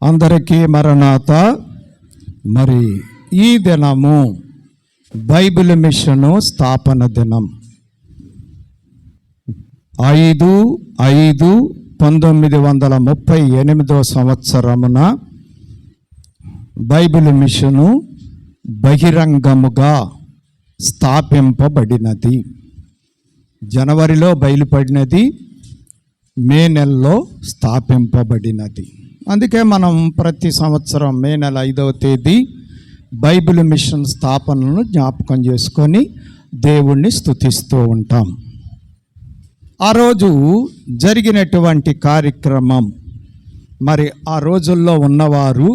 అందరికీ మరణాత. మరి ఈ దినము బైబిల్ మిషను స్థాపన దినం 5/5/1938 సంవత్సరమున బైబిల్ మిషను బహిరంగముగా స్థాపింపబడినది. జనవరిలో బయలుపడినది, మే నెలలో స్థాపింపబడినది. అందుకే మనం ప్రతి సంవత్సరం మే నెల 5వ తేదీ బైబిల్ మిషన్ స్థాపనను జ్ఞాపకం చేసుకొని దేవుణ్ణి స్తుతిస్తూ ఉంటాం. ఆ రోజు జరిగినటువంటి కార్యక్రమం, మరి ఆ రోజుల్లో ఉన్నవారు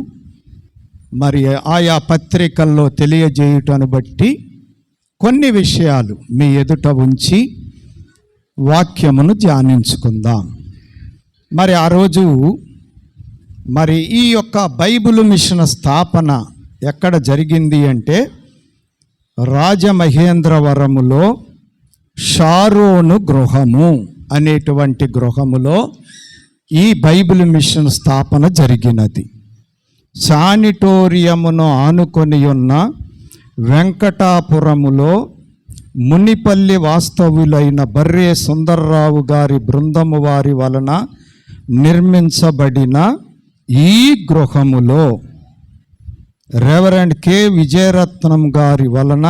మరి ఆయా పత్రికల్లో తెలియజేయుటను బట్టి కొన్ని విషయాలు మీ ఎదుట ఉంచి వాక్యమును ధ్యానించుకుందాం. మరి ఆ రోజు మరి ఈ యొక్క బైబిల్ మిషన్ స్థాపన ఎక్కడ జరిగింది అంటే రాజమహేంద్రవరములో షారోను గృహము అనేటువంటి గృహములో ఈ బైబిల్ మిషన్ స్థాపన జరిగినది. శానిటోరియమును ఆనుకొని ఉన్న వెంకటాపురములో మునిపల్లి వాస్తవులైన బర్రే సుందర్రావు గారి బృందము వారి వలన నిర్మించబడిన ఈ గృహములో రెవరెండ్ కె విజయరత్నం గారి వలన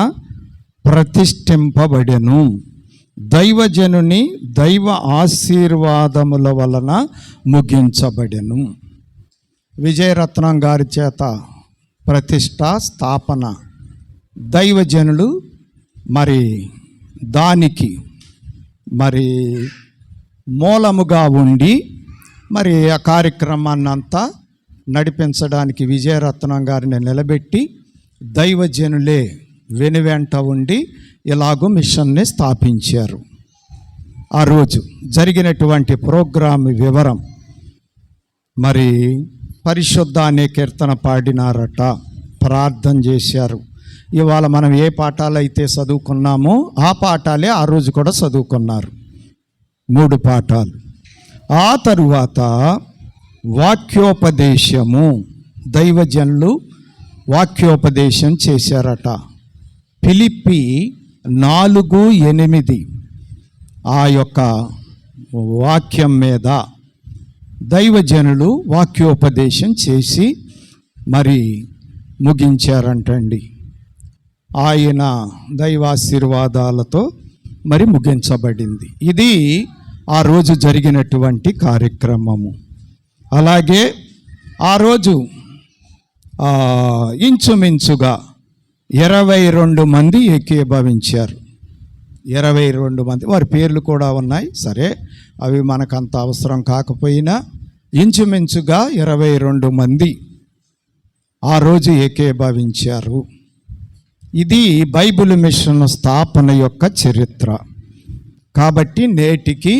ప్రతిష్ఠింపబడెను. దైవజనుని దైవ ఆశీర్వాదముల వలన ముగించబడెను. విజయరత్నం గారి చేత ప్రతిష్ట స్థాపన, దైవజనులు మరి దానికి మరి మూలముగా ఉండి మరి ఆ కార్యక్రమాన్ని అంతా నడిపించడానికి విజయరత్నం గారిని నిలబెట్టి దైవజనులే వెనువెంట ఉండి ఇలాగూ మిషన్ని స్థాపించారు. ఆ రోజు జరిగినటువంటి ప్రోగ్రాం వివరం, మరి పరిశుద్ధ అనే కీర్తన పాడినారట, ప్రార్థన చేశారు. ఇవాళ మనం ఏ పాఠాలు అయితే చదువుకున్నామో ఆ పాఠాలే ఆ రోజు కూడా చదువుకున్నారు, 3 పాఠాలు. ఆ తరువాత వాక్యోపదేశము, దైవజనులు వాక్యోపదేశం చేశారట. ఫిలిప్పి 4:8 ఆ యొక్క వాక్యం మీద దైవజనులు వాక్యోపదేశం చేసి మరి ముగించారంటండి. ఆయన దైవాశీర్వాదాలతో మరి ముగించబడింది. ఇది ఆ రోజు జరిగినటువంటి కార్యక్రమము. అలాగే ఆ రోజు ఇంచుమించుగా 22 మంది ఏకీభవించారు. 22 మంది, వారి పేర్లు కూడా ఉన్నాయి. సరే, అవి మనకంత అవసరం కాకపోయినా ఇంచుమించుగా 22 మంది ఆ రోజు ఏకీభవించారు. ఇది బైబిల్ మిషన్ స్థాపన యొక్క చరిత్ర. కాబట్టి నేటికి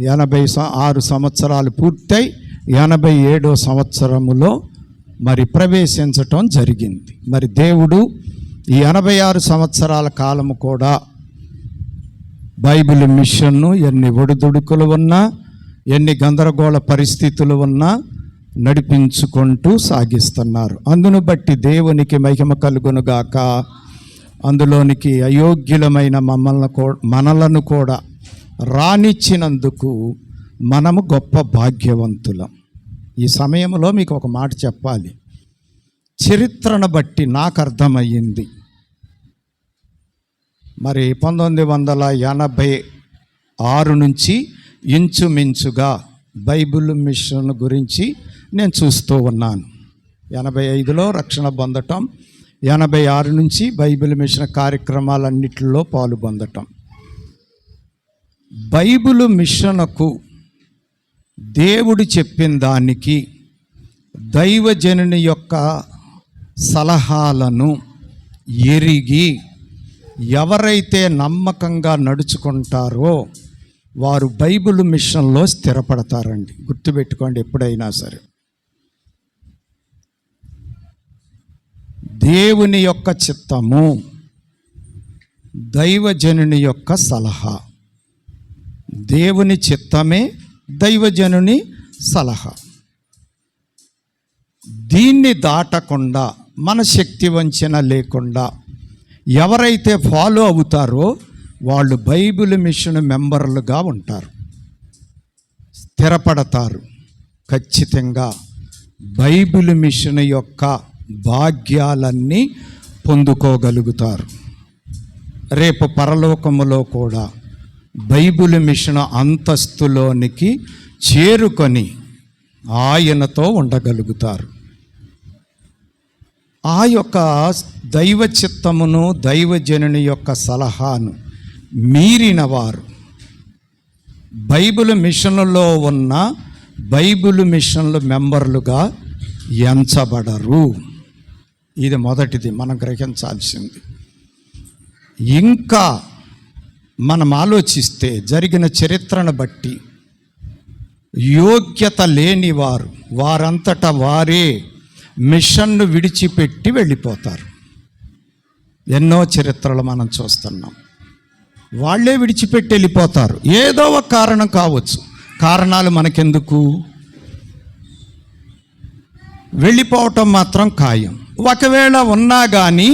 86 సంవత్సరాలు పూర్తయి 87వ సంవత్సరములో మరి ప్రవేశించటం జరిగింది. మరి దేవుడు ఈ 86 సంవత్సరాల కాలము కూడా బైబిల్ మిషన్ను ఎన్ని ఒడిదుడుకులు ఉన్నా, ఎన్ని గందరగోళ పరిస్థితులు ఉన్నా నడిపించుకుంటూ సాగిస్తున్నారు. అందును బట్టి దేవునికి మహిమ కలుగునుగాక. అందులోనికి అయోగ్యులమైన మనలను కూడా రానిచ్చినందుకు మనము గొప్ప భాగ్యవంతులం. ఈ సమయంలో మీకు ఒక మాట చెప్పాలి. చరిత్రను బట్టి నాకు అర్థమయ్యింది. మరి 1986 నుంచి ఇంచుమించుగా బైబిల్ మిషన్ గురించి నేను చూస్తూ ఉన్నాను. 85లో రక్షణ పొందటం, 86 నుంచి బైబిల్ మిషన్ కార్యక్రమాలన్నిటిలో పాలు పొందటం. బైబిల్ మిషన్కు దేవుడు చెప్పిన దానికి దైవజనుని యొక్క సలహాలను ఎరిగి ఎవరైతే నమ్మకంగా నడుచుకుంటారో వారు బైబిల్ మిషన్లో స్థిరపడతారండి. గుర్తుపెట్టుకోండి, ఎప్పుడైనా సరే దేవుని యొక్క చిత్తము, దైవజనుని యొక్క సలహా, దేవుని చిత్తమే దైవజనుని సలహా. దీన్ని దాటకుండా మన శక్తి వంచన లేకుండా ఎవరైతే ఫాలో అవుతారో వాళ్ళు బైబిల్ మిషన్ మెంబర్లుగా ఉంటారు, స్థిరపడతారు. ఖచ్చితంగా బైబిల్ మిషన్ యొక్క భాగ్యాలన్నీ పొందుకోగలుగుతారు. రేపు పరలోకములో కూడా బైబిల్ మిషన్ అంతస్తులోనికి చేరుకొని ఆయనతో ఉండగలుగుతారు. ఆ యొక్క దైవ చిత్తమును దైవజనుని యొక్క సలహాను మీరిన వారు బైబిల్ మిషన్లో ఉన్న బైబిల్ మిషన్ల మెంబర్లుగా ఎంచబడరు. ఇది మొదటిది మనం గ్రహించాల్సింది. ఇంకా మనం ఆలోచిస్తే జరిగిన చరిత్రను బట్టి యోగ్యత లేని వారంతటా వారే మిషన్ను విడిచిపెట్టి వెళ్ళిపోతారు. ఎన్నో చరిత్రలు మనం చూస్తున్నాం. వాళ్ళే విడిచిపెట్టి వెళ్ళిపోతారు. ఏదో ఒక కారణం కావచ్చు. కారణాలు మనకెందుకు? వెళ్ళిపోవటం మాత్రం ఖాయం. ఒకవేళ ఉన్నా కానీ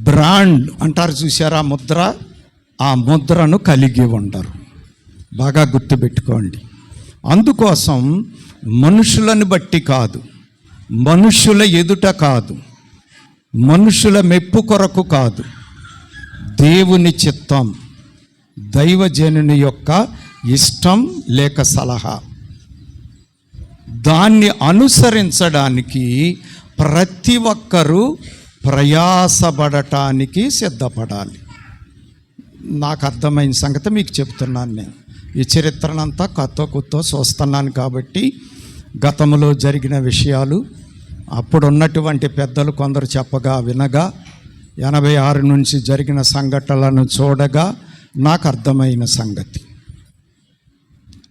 బ్రాండ్ అంటారు చూసారా, ముద్ర, ఆ ముద్రను కలిగి ఉండరు. బాగా గుర్తుపెట్టుకోండి. అందుకోసం మనుషులను బట్టి కాదు, మనుషుల ఎదుట కాదు, మనుషుల మెప్పు కొరకు కాదు, దేవుని చిత్తం, దైవజనుని యొక్క ఇష్టం లేక సలహా, దాన్ని అనుసరించడానికి ప్రతి ఒక్కరూ ప్రయాసపడటానికి సిద్ధపడాలి. నాకు అర్థమైన సంగతి మీకు చెప్తున్నాను. నేను ఈ చరిత్రనంతా కొత్త చూస్తున్నాను కాబట్టి గతంలో జరిగిన విషయాలు అప్పుడు ఉన్నటువంటి పెద్దలు కొందరు చెప్పగా వినగా 86 నుంచి జరిగిన సంఘటనలను చూడగా నాకు అర్థమైన సంగతి.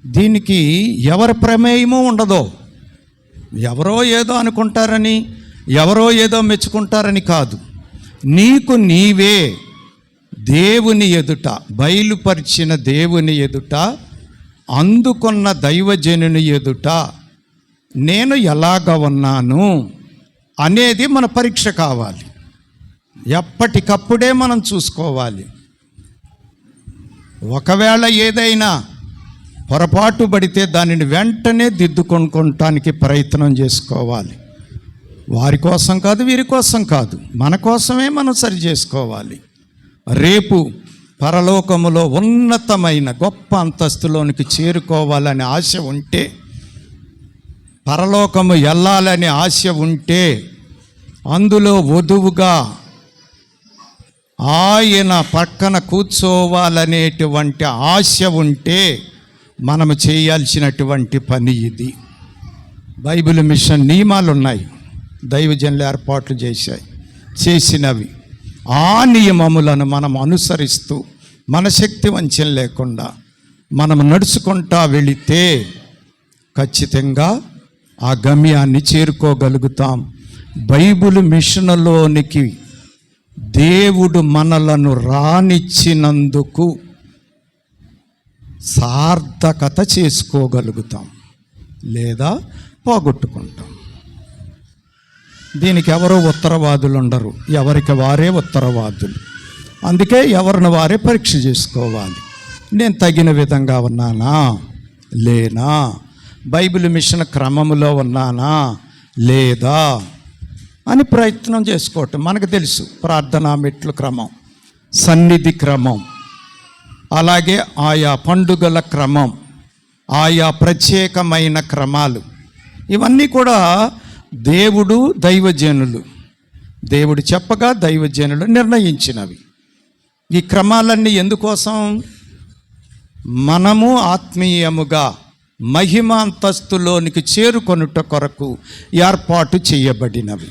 దీనికి ఎవరి ప్రమేయమూ ఉండదో. ఎవరో ఏదో అనుకుంటారని, ఎవరో ఏదో మెచ్చుకుంటారని కాదు. నీకు నీవే దేవుని ఎదుట, బయలుపరిచిన దేవుని ఎదుట, అందుకున్న దైవజనుని ఎదుట నేను ఎలాగ ఉన్నాను అనేది మన పరీక్ష కావాలి. ఎప్పటికప్పుడే మనం చూసుకోవాలి. ఒకవేళ ఏదైనా పొరపాటు పడితే దానిని వెంటనే దిద్దుకొనుకోవటానికి ప్రయత్నం చేసుకోవాలి. వారి కోసం కాదు, వీరి కోసం కాదు, మన కోసమే మనం సరి చేసుకోవాలి. రేపు పరలోకములో ఉన్నతమైన గొప్ప అంతస్తులోనికి చేరుకోవాలని ఆశ ఉంటే, పరలోకము వెళ్ళాలని ఆశ ఉంటే, అందులో వధువుగా ఆయన పక్కన కూర్చోవాలనేటువంటి ఆశ ఉంటే మనము చేయాల్సినటువంటి పని ఇది. బైబిల్ మిషన్ నియమాలు ఉన్నాయి, దైవజనులు ఏర్పాట్లు చేసినవి. ఆ నియమములను మనం అనుసరిస్తూ మన శక్తి వంచన లేకుండా మనం నడుచుకుంటా వెళితే ఖచ్చితంగా ఆ గమ్యాన్ని చేరుకోగలుగుతాం. బైబిల్ మిషన్లోనికి దేవుడు మనలను రానిచ్చినందుకు సార్థకత చేసుకోగలుగుతాం, లేదా పోగొట్టుకుంటాం. దీనికి ఎవరో ఉత్తరవాదులు ఉండరు, ఎవరికి వారే ఉత్తరవాదులు. అందుకే ఎవరిని వారే పరీక్ష చేసుకోవాలి. నేను తగిన విధంగా ఉన్నానా లేనా, బైబిల్ మిషన్ క్రమములో ఉన్నానా లేదా అని ప్రయత్నం చేసుకోవటం. మనకు తెలుసు ప్రార్థనా మెట్లు క్రమం, సన్నిధి క్రమం, అలాగే ఆయా పండుగల క్రమం, ఆయా ప్రత్యేకమైన క్రమాలు, ఇవన్నీ కూడా దేవుడు దైవజనులు, దేవుడు చెప్పగా దైవజనులు నిర్ణయించినవి. ఈ క్రమాలన్నీ ఎందుకోసం? మనము ఆత్మీయముగా మహిమ అంతస్తులోనికి చేరుకొనుట కొరకు ఏర్పాటు చేయబడినవి.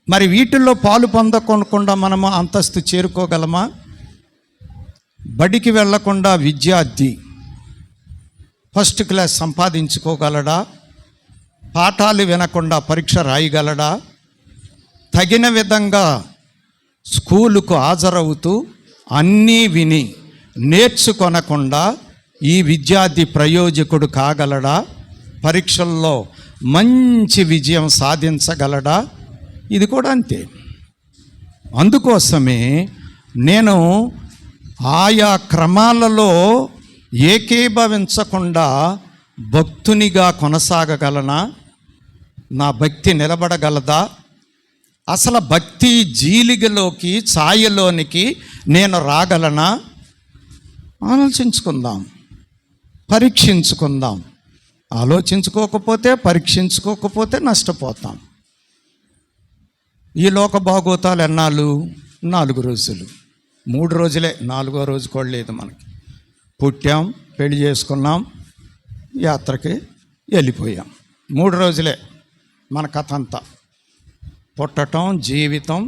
మరి వీటిల్లో పాలు పొందకుండా మనము అంతస్తు చేరుకోగలమా? బడికి వెళ్లకుండా విద్యార్థి ఫస్ట్ క్లాస్ సంపాదించుకోగలడా? పాఠాలు వినకుండా పరీక్ష రాయగలడా? తగిన విధంగా స్కూలుకు హాజరవుతూ అన్నీ విని నేర్చుకొనకుండా ఈ విద్యార్థి ప్రయోజకుడు కాగలడా? పరీక్షల్లో మంచి విజయం సాధించగలడా? ఇది కూడా అంతే. అందుకోసమే నేను ఆయా క్రమాలలో ఏకీభవించకుండా భక్తునిగా కొనసాగగలనా? నా భక్తి నిలబడగలదా? అసలు భక్తి జీలిగలోకి ఛాయలోనికి నేను రాగలనా? ఆలోచించుకుందాం, పరీక్షించుకుందాం. ఆలోచించుకోకపోతే, పరీక్షించుకోకపోతే నష్టపోతాం. ఈ లోక భాగోతాలు ఎన్నాళ్ళు? 4 రోజులు, 3 రోజులే. 4వ రోజు కూడా లేదు మనకి. పుట్టాం, పెళ్లి చేసుకున్నాం, యాత్రకి వెళ్ళిపోయాం. 3 రోజులే మన కథ అంతా. పుట్టటం, జీవితం,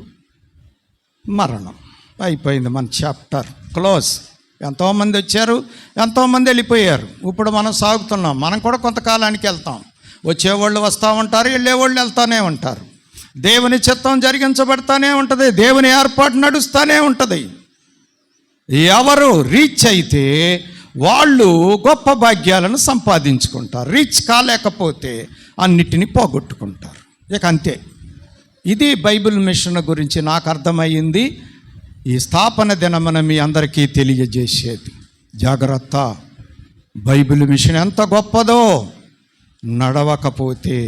మరణం, అయిపోయింది మన చాప్టర్ క్లోజ్. ఎంతోమంది వచ్చారు, ఎంతోమంది వెళ్ళిపోయారు. ఇప్పుడు మనం సాగుతున్నాం. మనం కూడా కొంతకాలానికి వెళ్తాం. వచ్చేవాళ్ళు వస్తూ ఉంటారు, వెళ్ళేవాళ్ళు వెళ్తూనే ఉంటారు. దేవుని చిత్తం జరిగించబడతానే ఉంటుంది, దేవుని ఏర్పాటు నడుస్తూనే ఉంటుంది. ఎవరు రీచ్ అయితే వాళ్ళు గొప్ప భాగ్యాలను సంపాదించుకుంటారు. రీచ్ కాలేకపోతే అన్నిటినీ పోగొట్టుకుంటారు. ఇక అంతే. ఇది బైబిల్ మిషన్ గురించి నాకు అర్థమయ్యింది. ఈ స్థాపన దినమున మీ అందరికీ తెలియజేసేది. జాగ్రత్త, బైబిల్ మిషన్ ఎంత గొప్పదో నడవకపోతే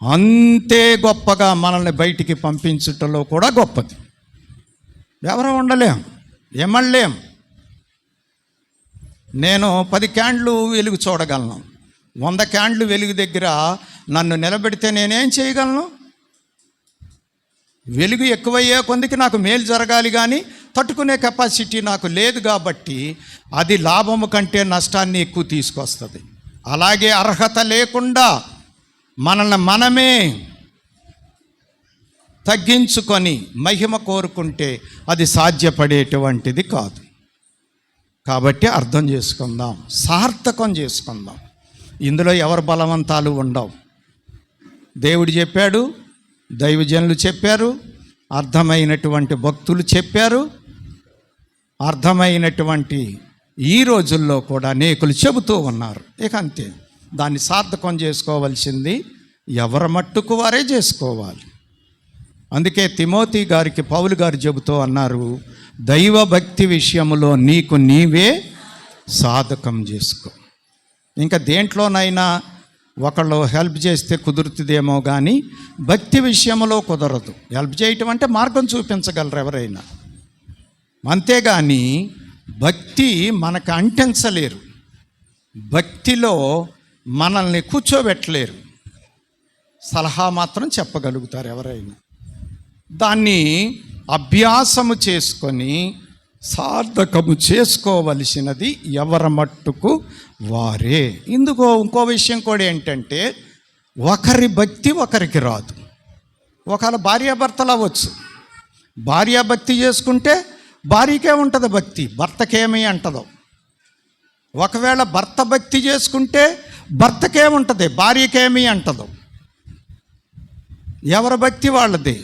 అంతే గొప్పగా మనల్ని బయటికి పంపించుటలో కూడా గొప్పది. ఎవరు ఉండలేం, ఏమనలేం. నేను 10 క్యాండ్లు వెలుగు చూడగలను. 100 క్యాండ్లు వెలుగు దగ్గర నన్ను నిలబెడితే నేనేం చేయగలను? వెలుగు ఎక్కువయ్యే కొందికి నాకు మేలు జరగాలి, కానీ తట్టుకునే కెపాసిటీ నాకు లేదు. కాబట్టి అది లాభము కంటే నష్టాన్ని ఎక్కువ తీసుకొస్తుంది. అలాగే అర్హత లేకుండా మనల్ని మనమే తగ్గించుకొని మహిమ కోరుకుంటే అది సాధ్యపడేటువంటిది కాదు. కాబట్టి అర్థం చేసుకుందాం, సార్థకం చేసుకుందాం. ఇందులో ఎవరు బలవంతాలు ఉండవు. దేవుడు చెప్పాడు, దైవజనులు చెప్పారు, అర్థమైనటువంటి భక్తులు చెప్పారు, అర్థమైనటువంటి ఈ రోజుల్లో కూడా అనేకులు చెబుతూ ఉన్నారు. ఇక అంతే. దాన్ని సార్థకం చేసుకోవాల్సింది ఎవరి మట్టుకు వారే చేసుకోవాలి. అందుకే తిమోతి గారికి పౌలు గారు చెబుతూ అన్నారు, దైవ భక్తి విషయంలో నీకు నీవే సాధకం చేసుకో. ఇంకా దేంట్లోనైనా ఒకళ్ళు హెల్ప్ చేస్తే కుదురుతుందేమో, కానీ భక్తి విషయంలో కుదరదు. హెల్ప్ చేయటం అంటే మార్గం చూపించగలరు ఎవరైనా, అంతేగాని భక్తి మనకు అంటించలేరు. భక్తిలో మనల్ని కూర్చోబెట్టలేరు. సలహా మాత్రం చెప్పగలుగుతారు ఎవరైనా. దాన్ని అభ్యాసము చేసుకొని సార్థకము చేసుకోవలసినది ఎవరి మట్టుకు వారే. ఇంకో విషయం కూడా ఏంటంటే, ఒకరి భక్తి ఒకరికి రాదు. ఒకవేళ భార్యాభర్తలు అవ్వచ్చు. భార్య భక్తి చేసుకుంటే భార్యకే ఉంటుంది భక్తి, భర్తకేమీ అంటదో. ఒకవేళ భర్త భక్తి చేసుకుంటే భర్తకేముంటుంది, భార్యకేమీ అంటదో. ఎవరి భక్తి వాళ్ళదే,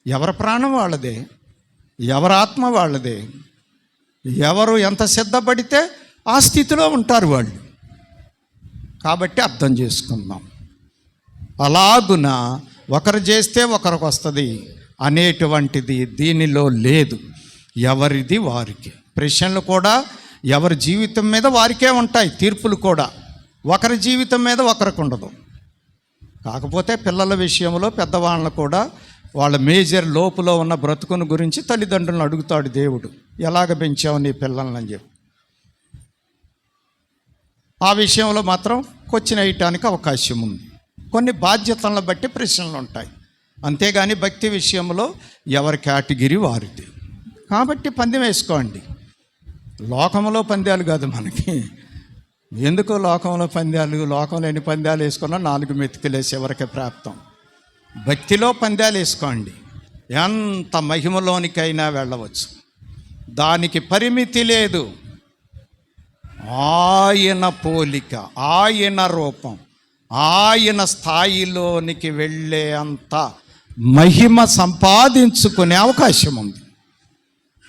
ఎవరి ప్రాణం వాళ్ళదే, ఎవరి ఆత్మ వాళ్ళదే. ఎవరు ఎంత సిద్ధపడితే ఆ స్థితిలో ఉంటారు వాళ్ళు. కాబట్టి అర్థం చేసుకుందాం. అలాగున ఒకరు చేస్తే ఒకరికి వస్తుంది అనేటువంటిది దీనిలో లేదు. ఎవరిది వారికి. ప్రశ్నలు కూడా ఎవరి జీవితం మీద వారికే ఉంటాయి, తీర్పులు కూడా ఒకరి జీవితం మీద ఒకరికి ఉండదు. కాకపోతే పిల్లల విషయంలో పెద్దవాళ్ళను కూడా వాళ్ళ మేజర్ లోపల ఉన్న బ్రతుకుని గురించి తల్లిదండ్రులను అడుగుతాడు దేవుడు, ఎలాగ పెంచావు నీ పిల్లల్ని అని చెప్పి. ఆ విషయంలో మాత్రం క్వశ్చన్ వేయటానికి అవకాశం ఉంది. కొన్ని బాధ్యతలను బట్టి ప్రశ్నలు ఉంటాయి. అంతేగాని భక్తి విషయంలో ఎవరి కేటగిరీ వారిది. కాబట్టి పందెం వేసుకోండి. లోకంలో పందాలు కాదు మనకి. ఎందుకు లోకంలో పందాలు? లోకంలో ఎన్ని పందాలు వేసుకున్నా 4 మెతుకులేసి ఎవరికి ప్రాప్తం. భక్తిలో పందాలు వేసుకోండి, ఎంత మహిమలోనికైనా వెళ్ళవచ్చు. దానికి పరిమితి లేదు. ఆయన పోలిక, ఆయన రూపం, ఆయన స్థాయిలోనికి వెళ్ళే అంత మహిమ సంపాదించుకునే అవకాశం ఉంది.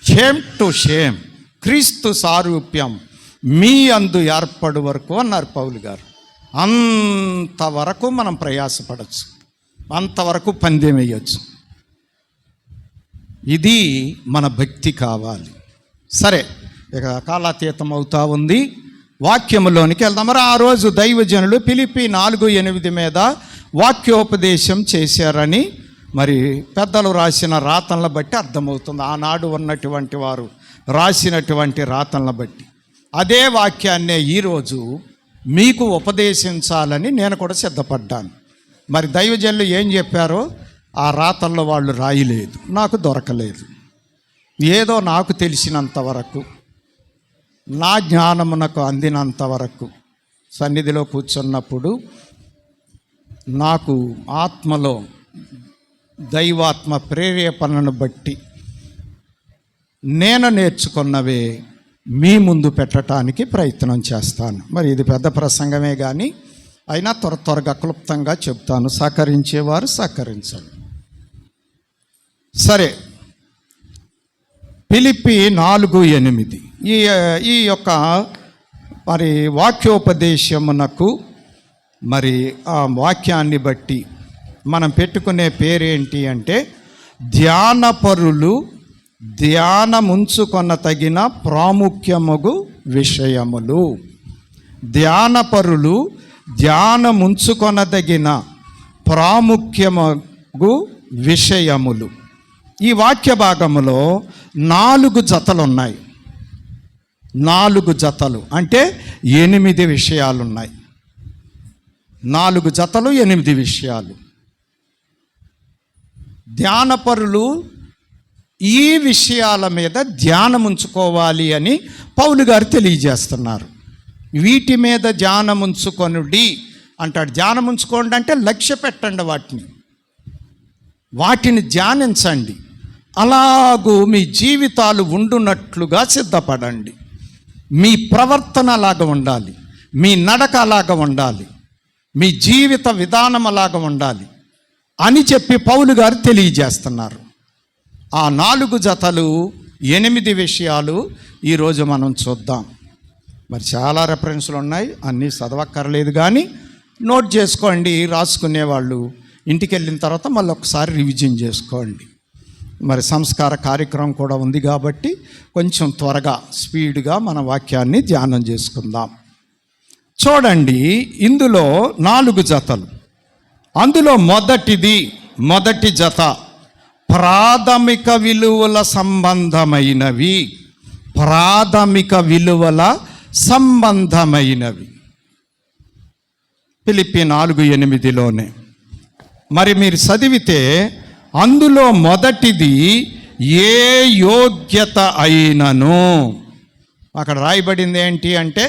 షేమ్ టు షేమ్, క్రీస్తు సారూప్యం మీ అందు ఏర్పడు వరకు అన్నారు పౌలు గారు. అంతవరకు మనం ప్రయాసపడచ్చు, అంతవరకు పందెం వేయచ్చు. ఇది మన భక్తి కావాలి. సరే, ఇక కాలాతీతం అవుతా ఉంది, వాక్యములోనికి వెళ్దాం. మరి ఆ రోజు దైవజనులు ఫిలిప్పీ 4:8 మీద వాక్యోపదేశం చేశారని మరి పెద్దలు రాసిన రాతలను బట్టి అర్థమవుతుంది. ఆనాడు ఉన్నటువంటి వారు రాసినటువంటి రాతలను బట్టి అదే వాక్యాన్నే ఈరోజు మీకు ఉపదేశించాలని నేను కూడా సిద్ధపడ్డాను. మరి దైవజనులు ఏం చెప్పారో ఆ రాతల్లో వాళ్ళు రాయలేదు, నాకు దొరకలేదు. ఏదో నాకు తెలిసినంత వరకు, నా జ్ఞానమునకు అందినంత వరకు సన్నిధిలో కూర్చున్నప్పుడు నాకు ఆత్మలో దైవాత్మ ప్రేరేపణను బట్టి నేను నేర్చుకున్నవే మీ ముందు పెట్టడానికి ప్రయత్నం చేస్తాను. మరి ఇది పెద్ద ప్రసంగమే కానీ అయినా త్వరగా క్లుప్తంగా చెప్తాను. సహకరించేవారు సహకరించండి. సరే, ఫిలిప్పీ 4:8 ఈ యొక్క మరి వాక్యోపదేశమునకు మరి ఆ వాక్యాన్ని బట్టి మనం పెట్టుకునే పేరేంటి అంటే ధ్యానపరులు ధ్యానముంచుకొన తగిన ప్రాముఖ్యముగు విషయములు. ధ్యానపరులు ధ్యానముంచుకొనదగిన ప్రాముఖ్యముగు విషయములు. ఈ వాక్య భాగములో 4 జతలు ఉన్నాయి. 4 జతలు అంటే 8 విషయాలు ఉన్నాయి. 4 జతలు 8 విషయాలు. ధ్యానపరులు ఈ విషయాల మీద ధ్యానం ఉంచుకోవాలి అని పౌలు గారు తెలియజేస్తున్నారు. వీటి మీద ధ్యానం ఉంచుకొనుడి అంటాడు. ధ్యానం ఉంచుకోండి అంటే లక్ష్య పెట్టండి, వాటిని ధ్యానించండి. అలాగూ మీ జీవితాలు ఉండునట్లుగా సిద్ధపడండి. మీ ప్రవర్తన అలాగా ఉండాలి, మీ నడక అలాగా ఉండాలి, మీ జీవిత విధానం అలాగా ఉండాలి అని చెప్పి పౌలు గారు తెలియజేస్తున్నారు. ఆ 4 జతలు 8 విషయాలు ఈరోజు మనం చూద్దాం. మరి చాలా రెఫరెన్స్లు ఉన్నాయి, అన్నీ చదవక్కర్లేదు కానీ నోట్ చేసుకోండి. రాసుకునేవాళ్ళు ఇంటికి వెళ్ళిన తర్వాత మళ్ళీ ఒకసారి రివిజన్ చేసుకోండి. మరి సంస్కార కార్యక్రమం కూడా ఉంది కాబట్టి కొంచెం త్వరగా స్పీడ్గా మన వాక్యాన్ని ధ్యానం చేసుకుందాం. చూడండి, ఇందులో 4 జతలు. అందులో మొదటి జత ప్రాథమిక విలువల సంబంధమైనవి. ప్రాథమిక విలువల సంబంధమైనవి ఫిలిప్పీ 4:8లోనే. మరి మీరు చదివితే అందులో మొదటిది ఏ యోగ్యత అయినను, అక్కడ రాయబడింది ఏంటి అంటే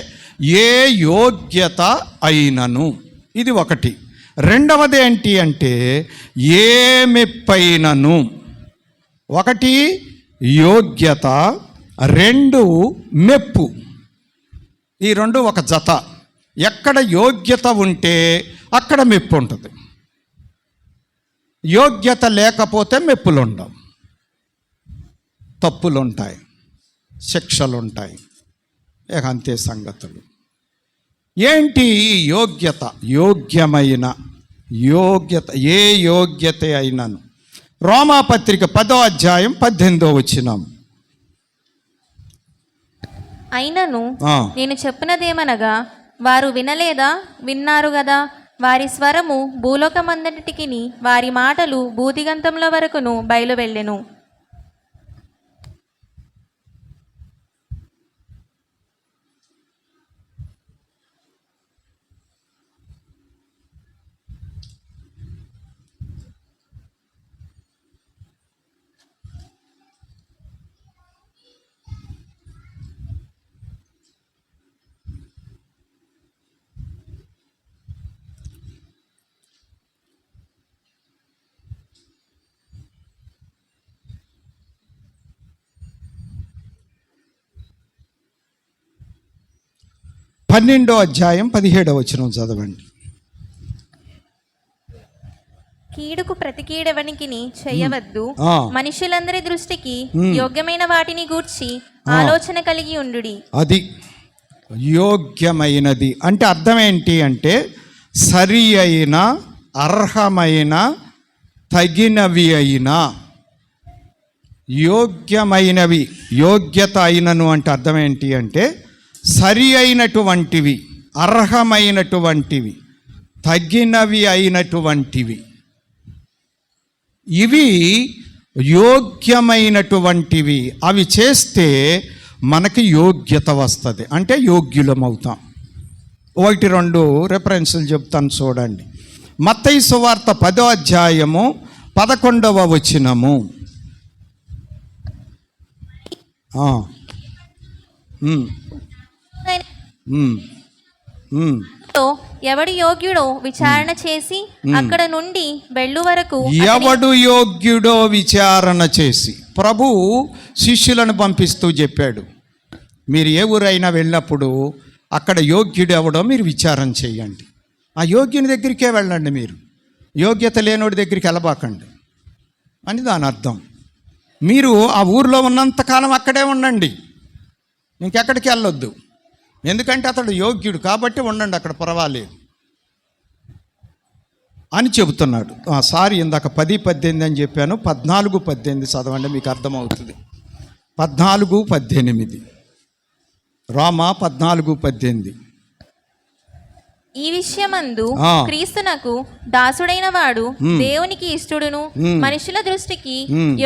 ఏ యోగ్యత అయినను, ఇది ఒకటి. రెండవది ఏంటి అంటే ఏ మెప్పైనను. ఒకటి యోగ్యత, 2 మెప్పు. ఈ 2 ఒక జత. ఎక్కడ యోగ్యత ఉంటే అక్కడ మెప్పు ఉంటుంది, యోగ్యత లేకపోతే మెప్పులు ఉండవు, తప్పులు ఉంటాయి, శిక్షలు ఉంటాయి. ఇక అంతే సంగతులు. ఏంటి యోగ్యత? యోగ్యమైన యోగ్యత, ఏ యోగ్యత అయినను. రోమాపత్రిక 10వ అధ్యాయం 18వ వచనం. అయినను నేను చెప్పినదేమనగా, వారు వినలేదా? విన్నారు గదా. వారి స్వరము భూలోకమంతటికిని, వారి మాటలు భూదిగంతముల వరకును బయలువెళ్ళెను. పన్నెండో అధ్యాయం 17వ వచనం చదవండి. కీడుకు ప్రతి కీడెవనికిని చేయవద్దు, మనుషులందరి దృష్టికి యోగ్యమైన వాటిని గూర్చి ఆలోచన కలిగి ఉండుడి. అది యోగ్యమైనది అంటే అర్థం ఏంటి అంటే సరి అయిన, అర్హమైన, తగినవి అయిన. యోగ్యమైనవి, యోగ్యత అయినను అంటే అర్థం ఏంటి అంటే సరి అయినటువంటివి, అర్హమైనటువంటివి, తగినవి అయినటువంటివి. ఇవి యోగ్యమైనటువంటివి. అవి చేస్తే మనకి యోగ్యత వస్తుంది, అంటే యోగ్యులమవుతాం. 1-2 రెఫరెన్సులు చెప్తాను చూడండి. మత్తయి సువార్త 10వ అధ్యాయము 11వ వచనము. ఎవడు యోగ్యుడో విచారణ చేసి అక్కడ నుండి వెళ్ళు వరకు. ఎవడు యోగ్యుడో విచారణ చేసి. ప్రభు శిష్యులను పంపిస్తూ చెప్పాడు, మీరు ఏ ఊరైనా వెళ్ళినప్పుడు అక్కడ యోగ్యుడు ఎవడో మీరు విచారణ చేయండి. ఆ యోగ్యుని దగ్గరికే వెళ్ళండి, మీరు యోగ్యత లేనోడి దగ్గరికి వెళ్ళబాకండి అని దాని అర్థం. మీరు ఆ ఊరిలో ఉన్నంతకాలం అక్కడే ఉండండి, ఇంకెక్కడికి వెళ్ళొద్దు. ఎందుకంటే అతడు యోగ్యుడు కాబట్టి ఉండండి, అక్కడ పర్వాలేదు అని చెబుతున్నాడు. సారీ, ఇందాక 10-18 అని చెప్పాను, 14-18 చదవండి, మీకు అర్థమవుతుంది. 14-18 రోమా 14-18. ఈ విషయమందు క్రీస్తునకు దాసుడైన వాడు దేవునికి ఇష్టడును మనుషుల దృష్టికి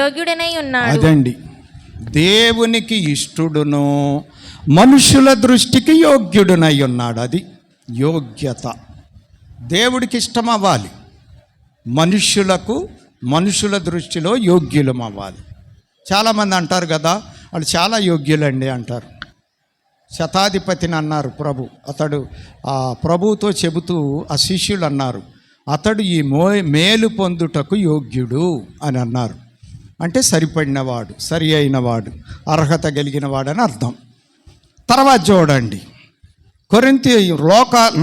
యోగ్యుడనై ఉన్నాడు. అదండి, దేవునికి ఇష్టడును మనుషుల దృష్టికి యోగ్యుడునై ఉన్నాడు. అది యోగ్యత. దేవుడికి ఇష్టం అవ్వాలి, మనుషుల దృష్టిలో యోగ్యులం అవ్వాలి. చాలామంది అంటారు కదా, వాళ్ళు చాలా యోగ్యులండి అంటారు. శతాధిపతిని అన్నారు ప్రభు, అతడు ఆ ప్రభువుతో చెబుతూ ఆ శిష్యులు అన్నారు, అతడు ఈ మేలు పొందుటకు యోగ్యుడు అని అన్నారు. అంటే సరిపడినవాడు, సరి అయినవాడు, అర్హత కలిగినవాడు అని అర్థం. తర్వాత చూడండి, కొరింథీ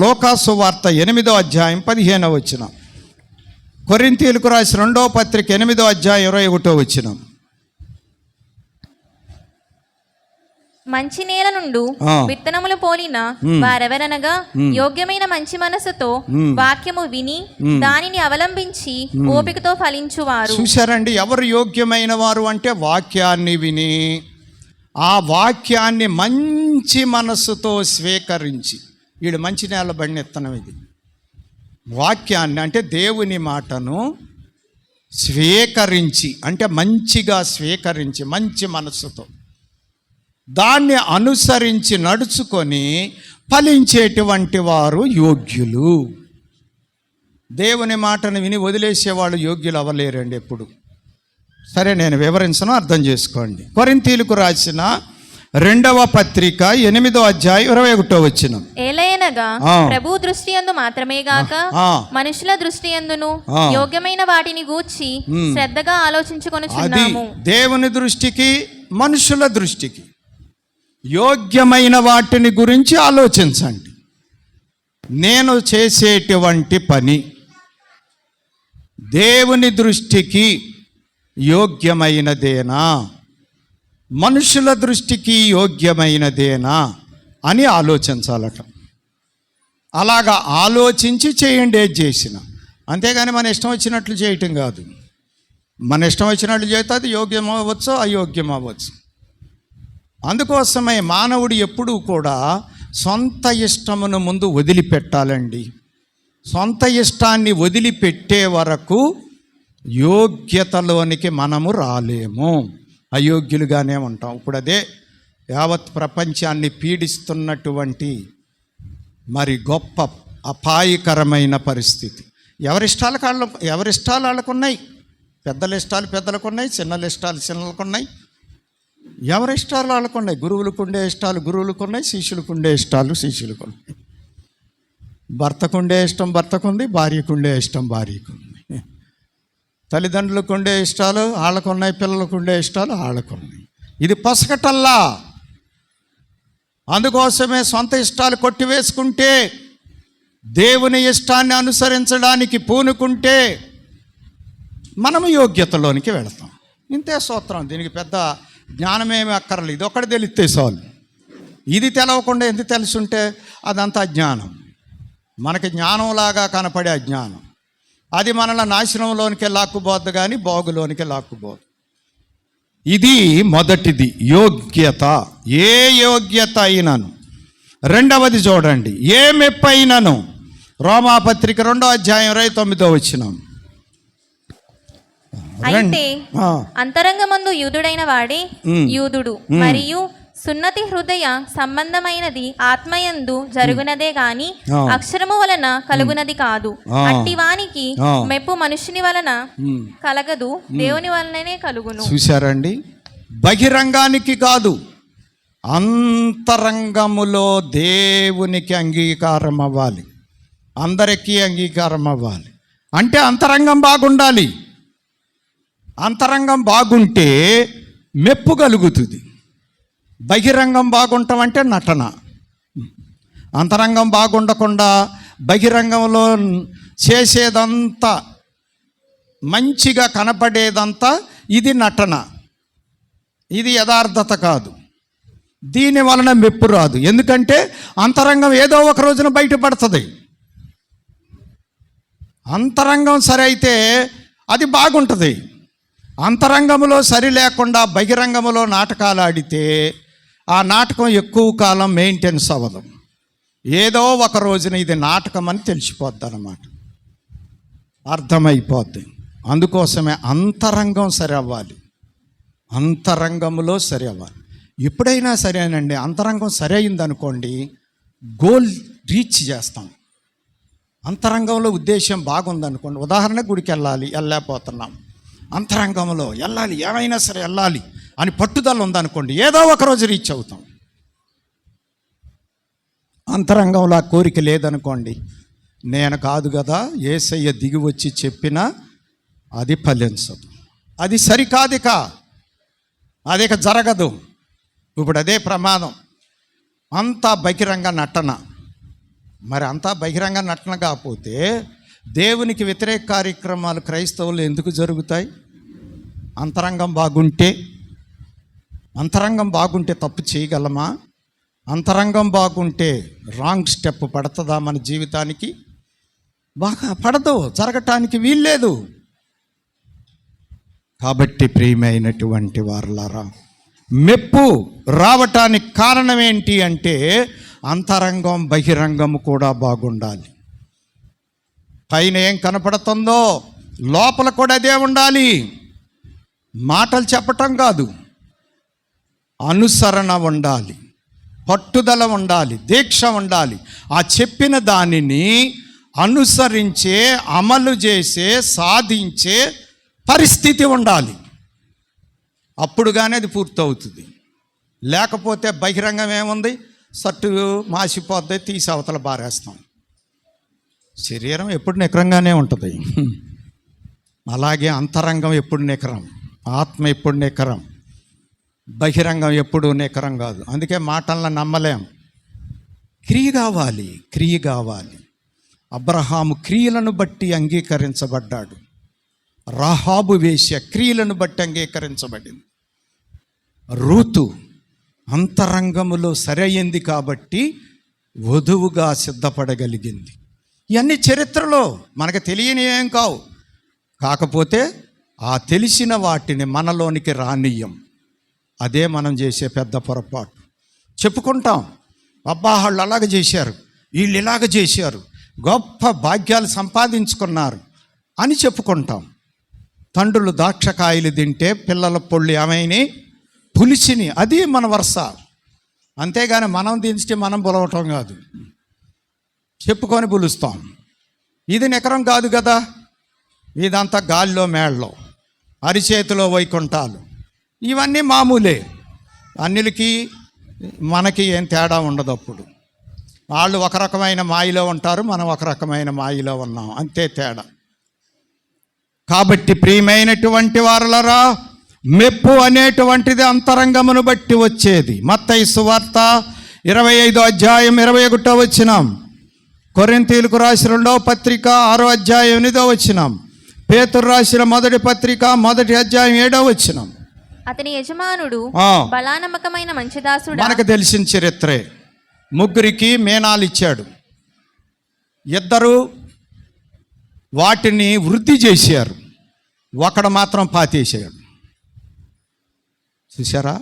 లోకాసు వార్త 8వ అధ్యాయం 15వ వచనం. కొరింథీయులకు రాసిన 2వ పత్రిక 8వ అధ్యాయం 21వ వచనం. మంచి నేల నుండి విత్తనములు పోలిన వారెవరనగా యోగ్యమైన మంచి మనసుతో వాక్యము విని దానిని అవలంబించి ఓపికతో ఫలించువారు. చూశారండి, ఎవరు యోగ్యమైన వారు అంటే వాక్యాన్ని విని ఆ వాక్యాన్ని మంచి మనస్సుతో స్వీకరించి. వీడు మంచి నేల బడిన విత్తనం ఇది. వాక్యాన్ని అంటే దేవుని మాటను స్వీకరించి, అంటే మంచిగా స్వీకరించి మంచి మనస్సుతో దాన్ని అనుసరించి నడుచుకొని ఫలించేటువంటి వారు యోగ్యులు. దేవుని మాటను విని వదిలేసేవాళ్ళు యోగ్యులు అవ్వలేరండి ఎప్పుడు. సరే, నేను వివరించను, అర్థం చేసుకోండి. కొరింథీయులకు రాసిన 2వ పత్రిక 8వ అధ్యాయం 21వ వచనం. ఏలయనగా ప్రభు దృష్టి యందు మాత్రమే గాక మనుషుల దృష్టి యందును యోగ్యమైన వాటిని గూర్చి శ్రద్ధగా ఆలోచించుకొనుచున్నాము. దేవుని దృష్టికి, మనుషుల దృష్టికి యోగ్యమైన వాటిని గురించి ఆలోచించండి. నేను చేసేటువంటి పని దేవుని దృష్టికి యోగ్యమైనదేనా, మనుషుల దృష్టికి యోగ్యమైనదేనా అని ఆలోచించాలట. అలాగా ఆలోచించి చేయండి ఏది చేసినా. అంతేగాని మన ఇష్టం వచ్చినట్లు చేయటం కాదు. మన ఇష్టం వచ్చినట్లు చేస్తే అది యోగ్యం అవ్వచ్చు, అయోగ్యం అవ్వచ్చు. అందుకోసమే మానవుడు ఎప్పుడూ కూడా సొంత ఇష్టమును ముందు వదిలిపెట్టాలండి. సొంత ఇష్టాన్ని వదిలిపెట్టే వరకు యోగ్యతలోనికి మనము రాలేము, అయోగ్యులుగానే ఉంటాం. ఇప్పుడు అదే యావత్ ప్రపంచాన్ని పీడిస్తున్నటువంటి మరి గొప్ప అపాయకరమైన పరిస్థితి. ఎవరిష్టాలు వాళ్ళకు ఉన్నాయి. పెద్దల ఇష్టాలు పెద్దలకు ఉన్నాయి, చిన్నల ఇష్టాలు చిన్నలకు ఉన్నాయి. ఎవరిష్టాలు వాళ్ళకు ఉన్నాయి. గురువులకు ఉండే ఇష్టాలు గురువులకు ఉన్నాయి, శిష్యులకు ఉండే ఇష్టాలు శిష్యులకు ఉన్నాయి. భర్తకుండే ఇష్టం భర్తకుంది, భార్యకుండే ఇష్టం భార్యకుంది. తల్లిదండ్రులకు ఉండే ఇష్టాలు వాళ్ళకున్నాయి, పిల్లలకు ఉండే ఇష్టాలు వాళ్ళకున్నాయి. ఇది పొసగటల్లా. అందుకోసమే సొంత ఇష్టాలు కొట్టివేసుకుంటే, దేవుని ఇష్టాన్ని అనుసరించడానికి పూనుకుంటే మనము యోగ్యతలోనికి వెళతాం. ఇంతే సూత్రం. దీనికి పెద్ద జ్ఞానమేమి అక్కర్లేదు, ఇది ఒక్కటి తెలిస్తే చాలు. ఇది తెలవకుండా ఎందుకు తెలుసుంటే అదంతా అజ్ఞానం. మనకి జ్ఞానంలాగా కనపడే అజ్ఞానం. అది మనల్ని నాశనంలోనికి లాక్కుపోద్ది కానీ బాగులోనికి లాక్కుపోదు. ఇది మొదటిది యోగ్యత. ఏ యోగ్యత అయినను. రెండవది చూడండి, ఏ మెప్పు అయినను. రోమాపత్రిక 2వ అధ్యాయం 29వ వచనం. అయితే అంతరంగమందు యూదుడైన వాడే యూదుడు, మరియు సున్నతి హృదయ సంబంధమైనది ఆత్మయందు జరుగునదే గాని అక్షరము వలన కలుగునది కాదు. అట్టి వానికి మెప్పు మనుషుని వలన కలగదు, దేవుని వలననే కలుగును. చూశారండి, బహిరంగానికి కాదు, అంతరంగములో దేవునికి అంగీకారం అవ్వాలి, అందరికీ అంగీకారం అవ్వాలి. అంటే అంతరంగం బాగుండాలి. అంతరంగం బాగుంటే మెప్పు కలుగుతుంది. బహిరంగం బాగుంటాం అంటే నటన. అంతరంగం బాగుండకుండా బహిరంగంలో చేసేదంతా, మంచిగా కనపడేదంతా ఇది నటన, ఇది యథార్థత కాదు. దీని వలన మెప్పు రాదు. ఎందుకంటే అంతరంగం ఏదో ఒక రోజున బయటపడుతుంది. అంతరంగం సరి అయితే అది బాగుంటుంది. అంతరంగంలో సరి లేకుండా బహిరంగంలో నాటకాలు ఆడితే ఆ నాటకం ఎక్కువ కాలం మెయింటెనెన్స్ అవ్వదు. ఏదో ఒక రోజున ఇది నాటకం అని తెలిసిపోద్ది అన్నమాట, అర్థమైపోద్ది. అందుకోసమే అంతరంగం సరి అవ్వాలి, అంతరంగంలో సరి అవ్వాలి. ఎప్పుడైనా సరేనండి, అంతరంగం సరి అయిందనుకోండి, గోల్ రీచ్ చేస్తాం. అంతరంగంలో ఉద్దేశం బాగుందనుకోండి, ఉదాహరణ గుడికి వెళ్ళలేకపోతున్నాం, అంతరంగంలో వెళ్ళాలి, ఏమైనా సరే వెళ్ళాలి అని పట్టుదల ఉందనుకోండి, ఏదో ఒక రోజు రీచ్ అవుతాం. అంతరంగంలో ఆ కోరిక లేదనుకోండి, నేను కాదు కదా, యేసయ్య దిగి వచ్చి చెప్పినా అది ఫలించదు, అది సరికాదిక, అదిక జరగదు. ఇప్పుడు అదే ప్రమాదం. అంతా బహిరంగ నటన. మరి అంతా బహిరంగ నటన కాకపోతే దేవునికి వ్యతిరేక కార్యక్రమాలు క్రైస్తవులు ఎందుకు జరుగుతాయి? అంతరంగం బాగుంటే. అంతరంగం బాగుంటే తప్పు చేయగలమా? అంతరంగం బాగుంటే రాంగ్ స్టెప్ పడుతుందా మన జీవితానికి? బాగా పడదు, జరగటానికి వీల్లేదు. కాబట్టి ప్రియమైనటువంటి వారలారా, మెప్పు రావటానికి కారణం ఏంటి అంటే అంతరంగం బహిరంగం కూడా బాగుండాలి. పైన ఏం కనపడుతుందో లోపల కూడా అదే ఉండాలి. మాటలు చెప్పటం కాదు, అనుసరణ ఉండాలి, పట్టుదల ఉండాలి, దీక్ష ఉండాలి. ఆ చెప్పిన దానిని అనుసరించే, అమలు చేసే, సాధించే పరిస్థితి ఉండాలి. అప్పుడు కానీ అది పూర్తవుతుంది. లేకపోతే బహిరంగం ఏముంది, సట్టు మాసిపోద్ది, తీసి అవతల బారేస్తాం. శరీరం ఎప్పుడు నికరంగానే ఉంటుంది. అలాగే అంతరంగం ఎప్పుడు నికరం, ఆత్మ ఎప్పుడు నికరం, బహిరంగం ఎప్పుడు నికరం కాదు. అందుకే మాటలను నమ్మలేం. క్రియ కావాలి, క్రియ కావాలి. అబ్రహాము క్రియలను బట్టి అంగీకరించబడ్డాడు. రాహాబు వేశ్య క్రియలను బట్టి అంగీకరించబడింది. రూతు అంతరంగములో సరైంది కాబట్టి వధువుగా సిద్ధపడగలిగింది. ఇవన్నీ చరిత్రలో మనకు తెలియని ఏం కావు. కాకపోతే ఆ తెలిసిన వాటిని మనలోనికి రానియ్యం. అదే మనం చేసే పెద్ద పొరపాటు. చెప్పుకుంటాం, అబ్బా వాళ్ళు అలాగ చేశారు, వీళ్ళు ఇలాగ చేశారు, గొప్ప భాగ్యాలు సంపాదించుకున్నారు అని చెప్పుకుంటాం. తండ్రులు ద్రాక్షకాయలు తింటే పిల్లల పొళ్ళు ఏమైనా పులిచిని, అది మన వరుస. అంతేగాని మనం దించితే మనం బులవటం కాదు, చెప్పుకొని పులుస్తాం. ఇది నికరం కాదు కదా. ఇదంతా గాల్లో మేళ్ళలో, అరిచేతిలో వైకుంఠాలు, ఇవన్నీ మామూలే. అన్నిటికీ మనకి ఏం తేడా ఉండదు. అప్పుడు వాళ్ళు ఒక రకమైన మాయలో ఉంటారు, మనం ఒక రకమైన మాయలో ఉన్నాం, అంతే తేడా. కాబట్టి ప్రియమైనటువంటి వారలారా, మెప్పు అనేటువంటిది అంతరంగమును బట్టి వచ్చేది. మత్తయి సువార్త 25వ అధ్యాయం 21వ వచనం, కొరింథీయులకు రాసిన 2వ పత్రిక 6వ అధ్యాయం 8వ వచనం, పేతురు రాసిన మొదటి పత్రిక 1వ అధ్యాయం 7వ వచనం. అతని యజమానుడు ఆ. బలానమ్మకమైన మంచి దాసుడా. మనకు తెలిసిన చరిత్రే. ముగ్గురికి మేనాలు ఇచ్చాడు. ఇద్దరు వాటిని వృద్ధి చేశారు, ఒకడు మాత్రం పాతేసాడు. చూసారా?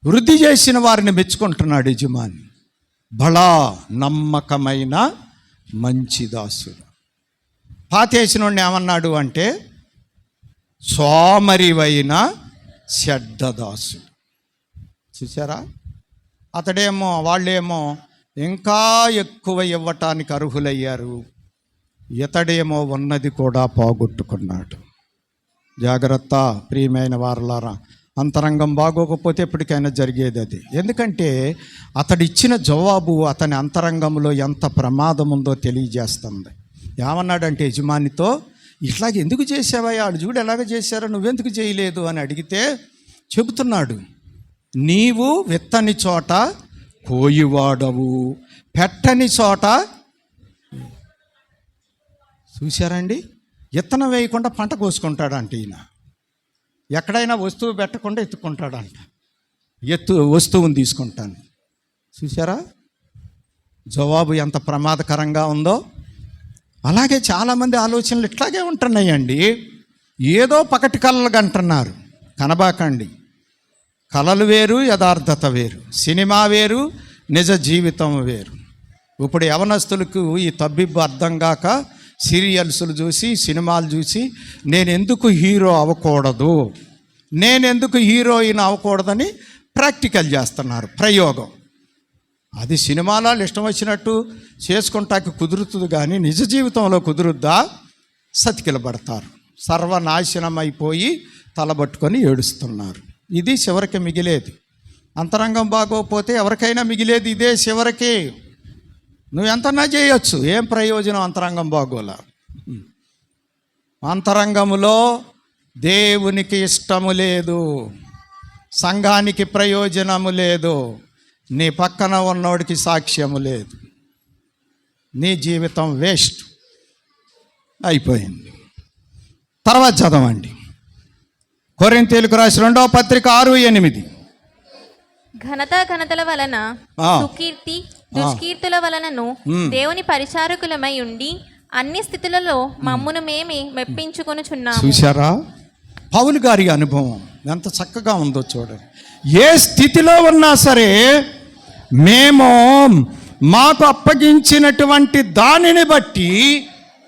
వృద్ధి చేసిన వారిని మెచ్చుకుంటున్నాడు యజమాని. బలా నమ్మకమైన మంచి దాసుడు. పాతేసిన వాడిని ఏమన్నాడు అంటే సోమరివైన చెడ్డ దాసుడు. చూసారా? అతడేమో వాళ్ళేమో ఇంకా ఎక్కువ ఇవ్వటానికి అర్హులయ్యారు, ఇతడేమో ఉన్నది కూడా పోగొట్టుకున్నాడు. జాగ్రత్త ప్రియమైన వారలారా, అంతరంగం బాగోకపోతే ఎప్పటికైనా జరిగేది అది. ఎందుకంటే అతడిచ్చిన జవాబు అతని అంతరంగంలో ఎంత ప్రమాదం ఉందో తెలియజేస్తుంది. ఏమన్నాడంటే యజమానితో, ఇట్లాగ ఎందుకు చేసావా, వాళ్ళు చూడు ఎలాగ చేశారో, నువ్వెందుకు చేయలేదు అని అడిగితే చెబుతున్నాడు, నీవు విత్తని చోట కోయివాడవు, పెట్టని చోట. చూశారండి? విత్తనం వేయకుండా పంట కోసుకుంటాడంట ఈయన. ఎక్కడైనా వస్తువు పెట్టకుండా ఎత్తుకుంటాడంట. వస్తువుని తీసుకుంటాను. చూసారా జవాబు ఎంత ప్రమాదకరంగా ఉందో? అలాగే చాలామంది ఆలోచనలు ఇట్లాగే ఉంటున్నాయండి. ఏదో పకటి కళలు అంటున్నారు. కనబాకండి. కళలు వేరు, యథార్థత వేరు. సినిమా వేరు, నిజ జీవితం వేరు. ఇప్పుడు యవనస్తులకు ఈ తబ్బిబ్బు అర్థం కాక సీరియల్స్లు చూసి, సినిమాలు చూసి, నేను ఎందుకు హీరో అవ్వకూడదు, నేనెందుకు హీరోయిన్ అవ్వకూడదని ప్రాక్టికల్ చేస్తున్నారు, ప్రయోగం. అది సినిమాలో ఇష్టం వచ్చినట్టు చేసుకుంటాకి కుదురుతుంది, కానీ నిజ జీవితంలో కుదురుద్దా? సతికిలబడతారు, సర్వనాశనం అయిపోయి తలబట్టుకొని ఏడుస్తున్నారు. ఇది చివరికి మిగిలేది. అంతరంగం బాగోకపోతే ఎవరికైనా మిగిలేది ఇదే చివరికి. నువ్వు ఎంతన్నా చేయొచ్చు, ఏం ప్రయోజనం అంతరంగం బాగోలా? అంతరంగములో దేవునికి ఇష్టము లేదు, సంఘానికి ప్రయోజనము లేదు, నీ పక్కన ఉన్నోడికి సాక్ష్యము లేదు, నీ జీవితం వేస్ట్ అయిపోయింది. తర్వాత చదవండి. కొరింథీయులకు రాసిన 2వ పత్రిక 6:8. ఘనతల వలన సుకీర్తి దుష్కీర్తుల వలనను దేవుని పరిచారకులమై ఉండి అన్ని స్థితులలో మమ్మును మేమే మెప్పించుకొనుచున్నాము. చూశారా పౌలు గారి అనుభవం ఎంత చక్కగా ఉందో చూడండి. ఏ స్థితిలో ఉన్నా సరే మేము మాకు అప్పగించినటువంటి దానిని బట్టి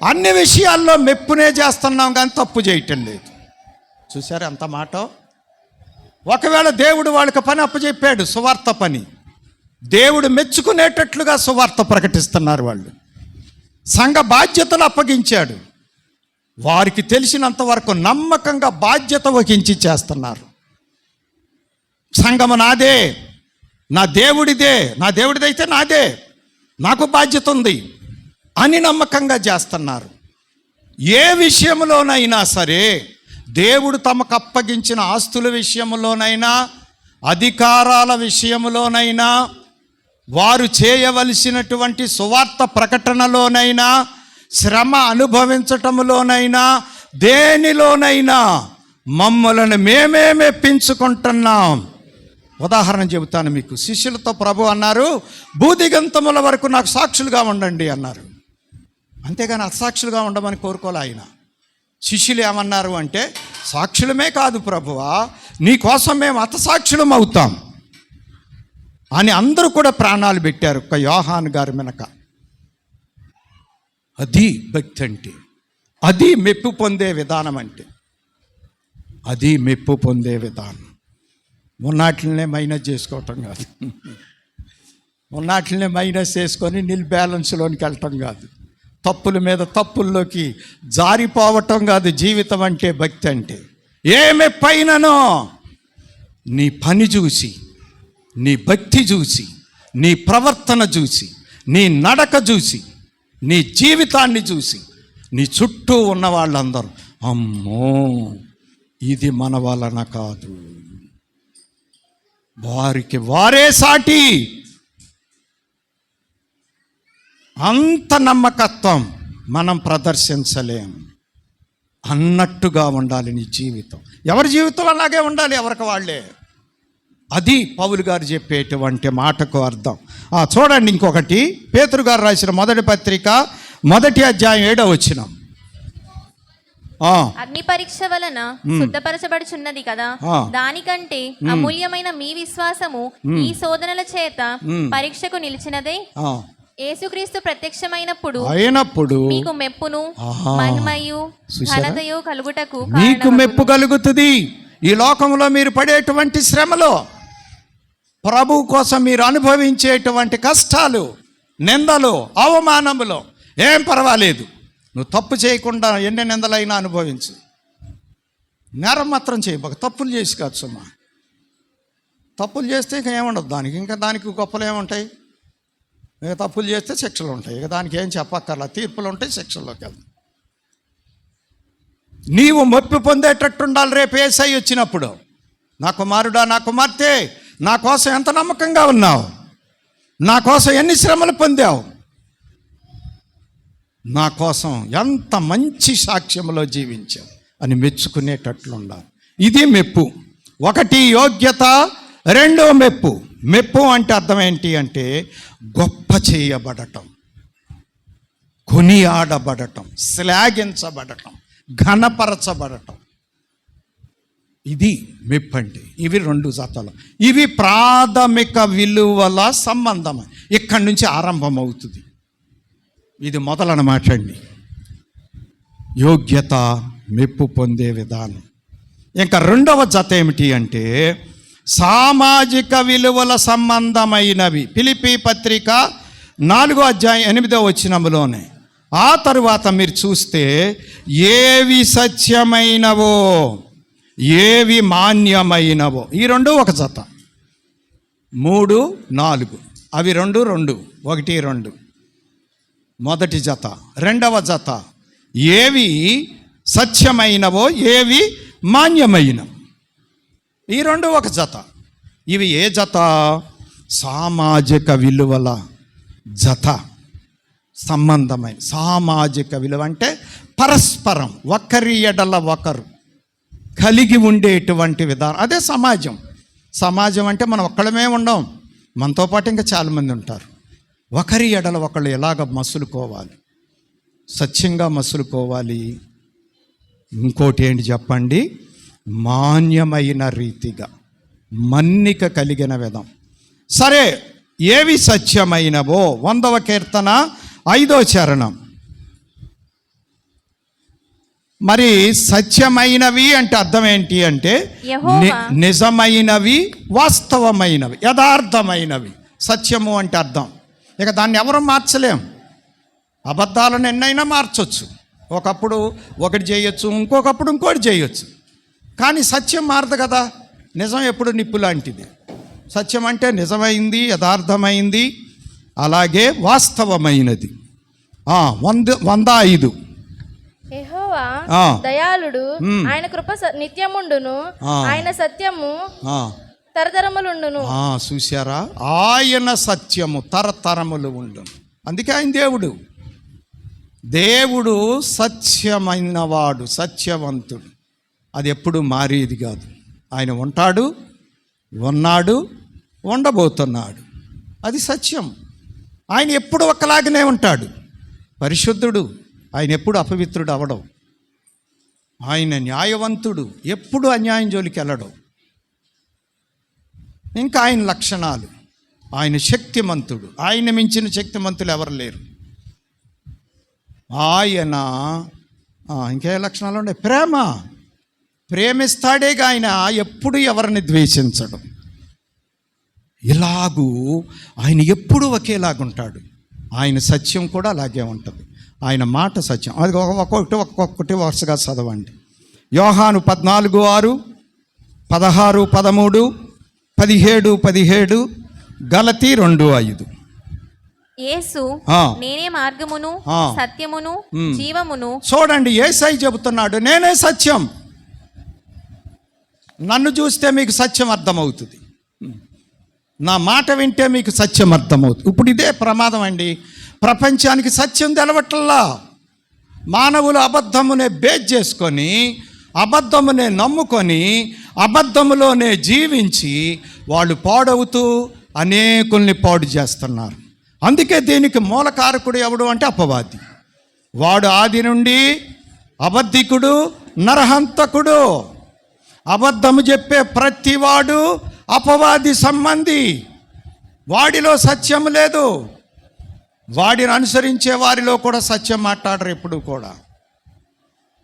అన్ని విషయాల్లో మెప్పునే చేస్తున్నాం, కానీ తప్పు చేయటం లేదు. చూసారా ఎంత మాట? ఒకవేళ దేవుడు వాళ్ళకి పని అప్పచెప్పాడు, సువార్త పని, దేవుడు మెచ్చుకునేటట్లుగా సువార్త ప్రకటిస్తున్నారు. వాళ్ళు సంఘ బాధ్యతలు అప్పగించాడు, వారికి తెలిసినంత వరకు నమ్మకంగా బాధ్యత వహించి చేస్తున్నారు. సంఘము నాదే, నా దేవుడిదే, నా దేవుడిదైతే నాదే, నాకు బాధ్యత ఉంది అని నమ్మకంగా చేస్తున్నారు. ఏ విషయంలోనైనా సరే, దేవుడు తమకు అప్పగించిన ఆస్తుల విషయంలోనైనా, అధికారాల విషయంలోనైనా, వారు చేయవలసినటువంటి సువార్త ప్రకటనలోనైనా, శ్రమ అనుభవించటంలోనైనా, దేనిలోనైనా మమ్మలను మేమే మెప్పించుకుంటున్నాం. ఉదాహరణ చెబుతాను మీకు. శిష్యులతో ప్రభు అన్నారు, భూదిగంతముల వరకు నాకు సాక్షులుగా ఉండండి అన్నారు. అంతేగాని అసాక్షులుగా ఉండమని కోరుకోలే ఆయన. శిష్యులు ఏమన్నారు అంటే, సాక్షులమే కాదు ప్రభువా, నీ కోసం మేము అతసాక్షులం అవుతాం అని అందరూ కూడా ప్రాణాలు పెట్టారు, ఒక యోహాను గారి వెనక. అది భక్తి అంటే, అది మెప్పు పొందే విధానం అంటే, అది మెప్పు పొందే విధానం. ఉన్నట్లనే మైనస్ చేసుకోవటం కాదు, ఉన్నట్లనే మైనస్ చేసుకొని నిల్ బ్యాలెన్స్లోనికి వెళ్ళటం కాదు, తప్పుల మీద తప్పుల్లోకి జారిపోవటం కాదు. జీవితం అంటే, భక్తి అంటే ఏ మెప్పైననో నీ పని చూసి, నీ భక్తి చూసి, నీ ప్రవర్తన చూసి, నీ నడక చూసి, నీ జీవితాన్ని చూసి, నీ చుట్టూ ఉన్న వాళ్ళందరూ అమ్మో ఇది మన వలన కాదు, వారికి వారే సాటి, అంత నమ్మకత్వం మనం ప్రదర్శించలేం అన్నట్టుగా ఉండాలి నీ జీవితం. ఎవరి జీవితంలో అలాగే ఉండాలి, ఎవరికి వాళ్ళే. అది పౌలు గారు చెప్పేటువంటి మాటకు అర్థం. చూడండి ఇంకొకటి, పేతురు గారు రాసిన మొదటి పత్రిక 1వ అధ్యాయం 7వ వచనం. అగ్ని పరీక్ష వలన శుద్ధపరచబడుచున్నది కదా, దానికంటే అమూల్యమైన మీ విశ్వాసము ఈ శోధనల చేత పరీక్షకు నిలిచినదే. యేసుక్రీస్తు ప్రత్యక్షమైనప్పుడు మీకు మెప్పును మహిమయు ఘనతయు కలుగుటకు మీకు మెప్పు కలుగుతుంది. ఈ లోకంలో మీరు పడేటువంటి శ్రమలో, ప్రభు కోసం మీరు అనుభవించేటువంటి కష్టాలు, నిందలు, అవమానములు ఏం పర్వాలేదు. నువ్వు తప్పు చేయకుండా ఎన్ని నిందలైనా అనుభవించు. నేరం మాత్రం చేయబోక. తప్పులు చేసి కాదు సుమా. తప్పులు చేస్తే ఇంకా ఏముండదు దానికి. ఇంకా దానికి గొప్పలు ఏముంటాయి? ఇక తప్పులు చేస్తే శిక్షలు ఉంటాయి. ఇక దానికి ఏం చెప్పక్కర్లా. తీర్పులు ఉంటాయి, శిక్షల్లోకి వెళ్తాయి. నీవు మెప్పు పొందేటట్టు ఉండాలి. రేపు యేసయ్య వచ్చినప్పుడు, నా కుమారుడా, నా కుమార్తె, నా కోసం ఎంత నమ్మకంగా ఉన్నావు, నా కోసం ఎన్ని శ్రమలు పొందావు, నా కోసం ఎంత మంచి సాక్ష్యంలో జీవించావు అని మెచ్చుకునేటట్లు ఉండాలి. ఇది మెప్పు. 1 యోగ్యత, 2 మెప్పు. మెప్పు అంటే అర్థం ఏంటి అంటే గొప్ప చేయబడటం, కొనియాడబడటం, శ్లాఘించబడటం, ఘనపరచబడటం. ఇది మెప్పు అంటే. ఇవి 2 జతలు. ఇవి ప్రాథమిక విలువల సంబంధం. ఇక్కడి నుంచి ఆరంభమవుతుంది. ఇది మొదలన్నమాట అండి. యోగ్యత, మెప్పు పొందే విధానం. ఇంకా 2వ జత ఏమిటి అంటే సామాజిక విలువల సంబంధమైనవి. ఫిలిప్పీ పత్రిక 4వ అధ్యాయం 8వ వచనంలోనే. ఆ తరువాత మీరు చూస్తే ఏవి సత్యమైనవో, ఏవి మాన్యమైనవో, ఈ 2 ఒక జత. 3, 4 అవి 2, 1, 2 మొదటి జత. 2వ జత ఏవి సత్యమైనవో, ఏవి మాన్యమైనవో, ఈ 2 ఒక జత. ఇవి ఏ జత? సామాజిక విలువల జత. సంబంధమైన సామాజిక విలువ అంటే పరస్పరం, ఒకరి ఎడల ఒకరు కలిగి ఉండేటువంటి విధానం. అదే సమాజం. సమాజం అంటే మనం ఒక్కడమే ఉండం, మనతో పాటు ఇంకా చాలామంది ఉంటారు. ఒకరి ఎడల ఒకళ్ళు ఎలాగ మసులుకోవాలి, సత్యంగా మసులుకోవాలి. ఇంకోటి ఏంటి చెప్పండి? మాన్యమైన రీతిగా, మన్నిక కలిగిన విధం. సరే, ఏవి సత్యమైనవో 100వ కీర్తన 5వ చరణం. మరి సత్యమైనవి అంటే అర్థం ఏంటి అంటే నిజమైనవి, వాస్తవమైనవి, యథార్థమైనవి. సత్యము అంటే అర్థం. ఇక దాన్ని ఎవరు మార్చలేం. అబద్ధాలను ఎన్నైనా మార్చవచ్చు. ఒకప్పుడు ఒకటి చేయొచ్చు, ఇంకొకప్పుడు ఇంకోటి చేయొచ్చు. కానీ సత్యం మారదు కదా. నిజం ఎప్పుడు నిప్పు లాంటిది. సత్యం అంటే నిజమైంది, యథార్థమైంది, అలాగే వాస్తవమైనది. 105. యెహోవా దయాళుడు, ఆయన కృప నిత్యముండును, ఆయన సత్యము తరతరములుండును. చూశారా? ఆయన సత్యము తరతరములు ఉండును. అందుకే ఆయన దేవుడు. దేవుడు సత్యమైనవాడు, సత్యవంతుడు. అది ఎప్పుడు మారేది కాదు. ఆయన ఉంటాడు, ఉన్నాడు, ఉండబోతున్నాడు. అది సత్యం. ఆయన ఎప్పుడు ఒకలాగానే ఉంటాడు. పరిశుద్ధుడు. ఆయన ఎప్పుడు అపవిత్రుడు అవడం. ఆయన న్యాయవంతుడు, ఎప్పుడు అన్యాయం జోలికి వెళ్ళడం. ఇంకా ఆయన లక్షణాలు, ఆయన శక్తిమంతుడు. ఆయన మించిన శక్తిమంతులు ఎవరు లేరు. ఆయన ఇంకే లక్షణాలు ఉన్నాయి? ప్రేమ. ప్రేమిస్తాడేగా ఆయన ఎప్పుడు ఎవరిని ద్వేషించడం. ఇలాగూ ఆయన ఎప్పుడు ఒకేలాగుంటాడు. ఆయన సత్యం కూడా అలాగే ఉంటుంది. ఆయన మాట సత్యం. అది ఒక్కొక్కటి వరుసగా చదవండి. యోహాను 14:6, 16, 13, 17, 17, గలతీ 2:5. యేసు నేనే మార్గమును, సత్యమును, జీవమును. చూడండి, యేసయ్య చెబుతున్నాడు, నేనే సత్యం. నన్ను చూస్తే మీకు సత్యం అర్థమవుతుంది. నా మాట వింటే మీకు సత్యం అర్థమవుతుంది. ఇప్పుడు ఇదే ప్రమాదం అండి. ప్రపంచానికి సత్యం తెలవట్లా. మానవులు అబద్ధమునే బేస్ చేసుకొని అబద్ధమునే నమ్ముకొని అబద్ధములోనే జీవించి వాళ్ళు పాడవుతూ అనేకుల్ని పాడు చేస్తున్నారు. అందుకే దీనికి మూలకారకుడు ఎవడు అంటే అపవాది. వాడు ఆది నుండి అబద్ధికుడు, నరహంతకుడు. అబద్ధము చెప్పే ప్రతివాడు అపవాది సంబంధి. వాడిలో సత్యం లేదు. వాడిని అనుసరించే వారిలో కూడా సత్యం మాట్లాడరు. ఎప్పుడు కూడా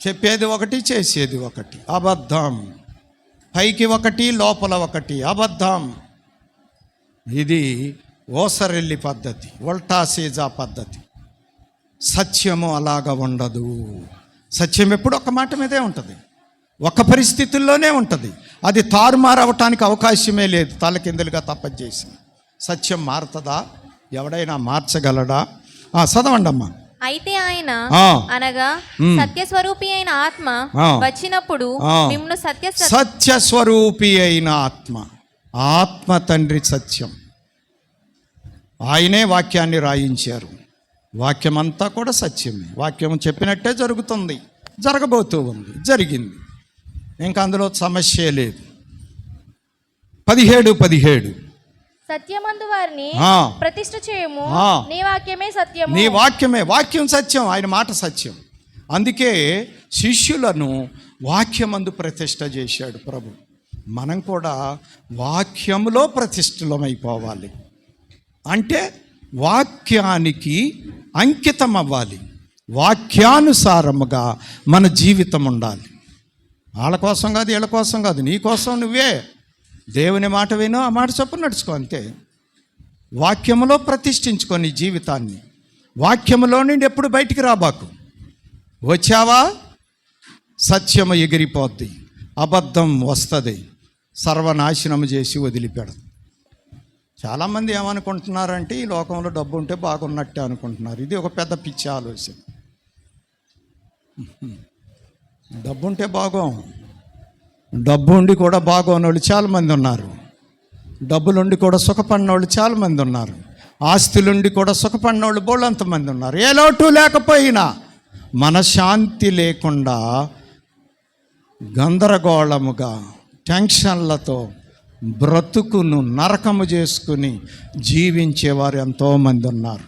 చెప్పేది ఒకటి, చేసేది ఒకటి. అబద్ధం. పైకి ఒకటి, లోపల ఒకటి. అబద్ధం. ఇది ఓసరెల్లి పద్ధతి, ఉల్టా సీజా పద్ధతి. సత్యము అలాగా ఉండదు. సత్యం ఎప్పుడు ఒక మాట మీదే ఉంటుంది, ఒక పరిస్థితుల్లోనే ఉంటుంది. అది తారుమారవటానికి అవకాశమే లేదు. తలకిందులుగా తప్పచేసి సత్యం మారుతుందా? ఎవడైనా మార్చగలడా? చదవండి అమ్మా. అయితే ఆయన అనగా సత్యస్వరూపి అయిన ఆత్మ వచ్చినప్పుడు మిమ్మును సత్యస్వరూపి అయిన ఆత్మ తండ్రి సత్యం. ఆయనే వాక్యాన్ని రాయించారు. వాక్యం అంతా కూడా సత్యమే. వాక్యం చెప్పినట్టే జరుగుతుంది, జరగబోతూ ఉంది, జరిగింది. ఇంకా అందులో సమస్య లేదు. 17 సత్యమందు వారిని ప్రతిష్ఠ చేయము, నీ వాక్యమే సత్యము. నీ వాక్యమే, వాక్యం సత్యం, ఆయన మాట సత్యం. అందుకే శిష్యులను వాక్యమందు ప్రతిష్ఠ చేశాడు ప్రభు. మనం కూడా వాక్యములో ప్రతిష్ఠితమైపోవాలి. అంటే వాక్యానికి అంకితం అవ్వాలి. వాక్యానుసారముగా మన జీవితం ఉండాలి. వాళ్ళ కోసం కాదు, వీళ్ళ కోసం కాదు, నీ కోసం నువ్వే. దేవుని మాట విను, ఆ మాట చొప్పున నడుచుకో, అంతే. వాక్యములో ప్రతిష్ఠించుకో నీ జీవితాన్ని. వాక్యములో నుండి ఎప్పుడు బయటికి రాబాకు. వచ్చావా సత్యము ఎగిరిపోద్ది, అబద్ధం వస్తుంది, సర్వనాశనము చేసి వదిలిపెడదు. చాలామంది ఏమనుకుంటున్నారంటే ఈ లోకంలో డబ్బు ఉంటే బాగున్నట్టే అనుకుంటున్నారు. ఇది ఒక పెద్ద పిచ్చి ఆలోచన. డబ్బు ఉంటే బాగోం. డబ్బు ఉండి కూడా బాగోని వాళ్ళు చాలామంది ఉన్నారు. డబ్బులుండి కూడా సుఖపడిన వాళ్ళు చాలామంది ఉన్నారు. ఆస్తులుండి కూడా సుఖపడిన వాళ్ళు బోళ్ళంతమంది ఉన్నారు. ఏ లోటు లేకపోయినా మనశ్శాంతి లేకుండా గందరగోళముగా టెన్షన్లతో బ్రతుకును నరకము చేసుకుని జీవించేవారు ఎంతోమంది ఉన్నారు.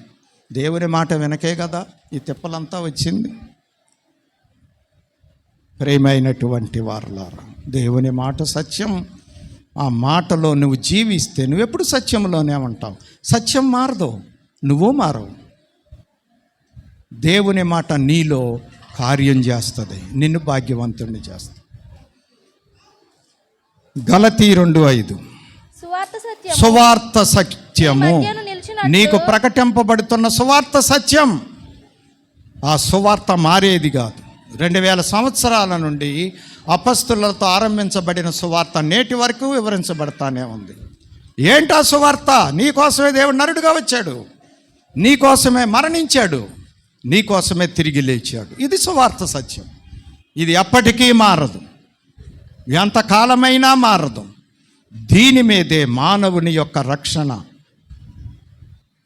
దేవుని మాట వెనకే కదా ఈ తిప్పలంతా వచ్చింది. ప్రేమైనటువంటి వారలారా, దేవుని మాట సత్యం. ఆ మాటలో నువ్వు జీవిస్తే నువ్వెప్పుడు సత్యంలోనే ఉంటావు. సత్యం మారదు, నువ్వు మారవు. దేవుని మాట నీలో కార్యం చేస్తుంది, నిన్ను భాగ్యవంతుడిని చేస్తుంది. గలతీ 2:5 సువార్త సత్యము, నీకు ప్రకటింపబడుతున్న సువార్త సత్యం. ఆ సువార్త మారేది కాదు. 2000 సంవత్సరాల నుండి అపస్తులతో ఆరంభించబడిన సువార్త నేటి వరకు వివరించబడతానే ఉంది. ఏంటా సువార్త? నీకోసమే దేవుడు నరుడుగా వచ్చాడు, నీకోసమే మరణించాడు, నీకోసమే తిరిగి లేచాడు. ఇది సువార్త సత్యం. ఇది ఎప్పటికీ మారదు, ఎంతకాలమైనా మారదు. దీని మీదే మానవుని యొక్క రక్షణ,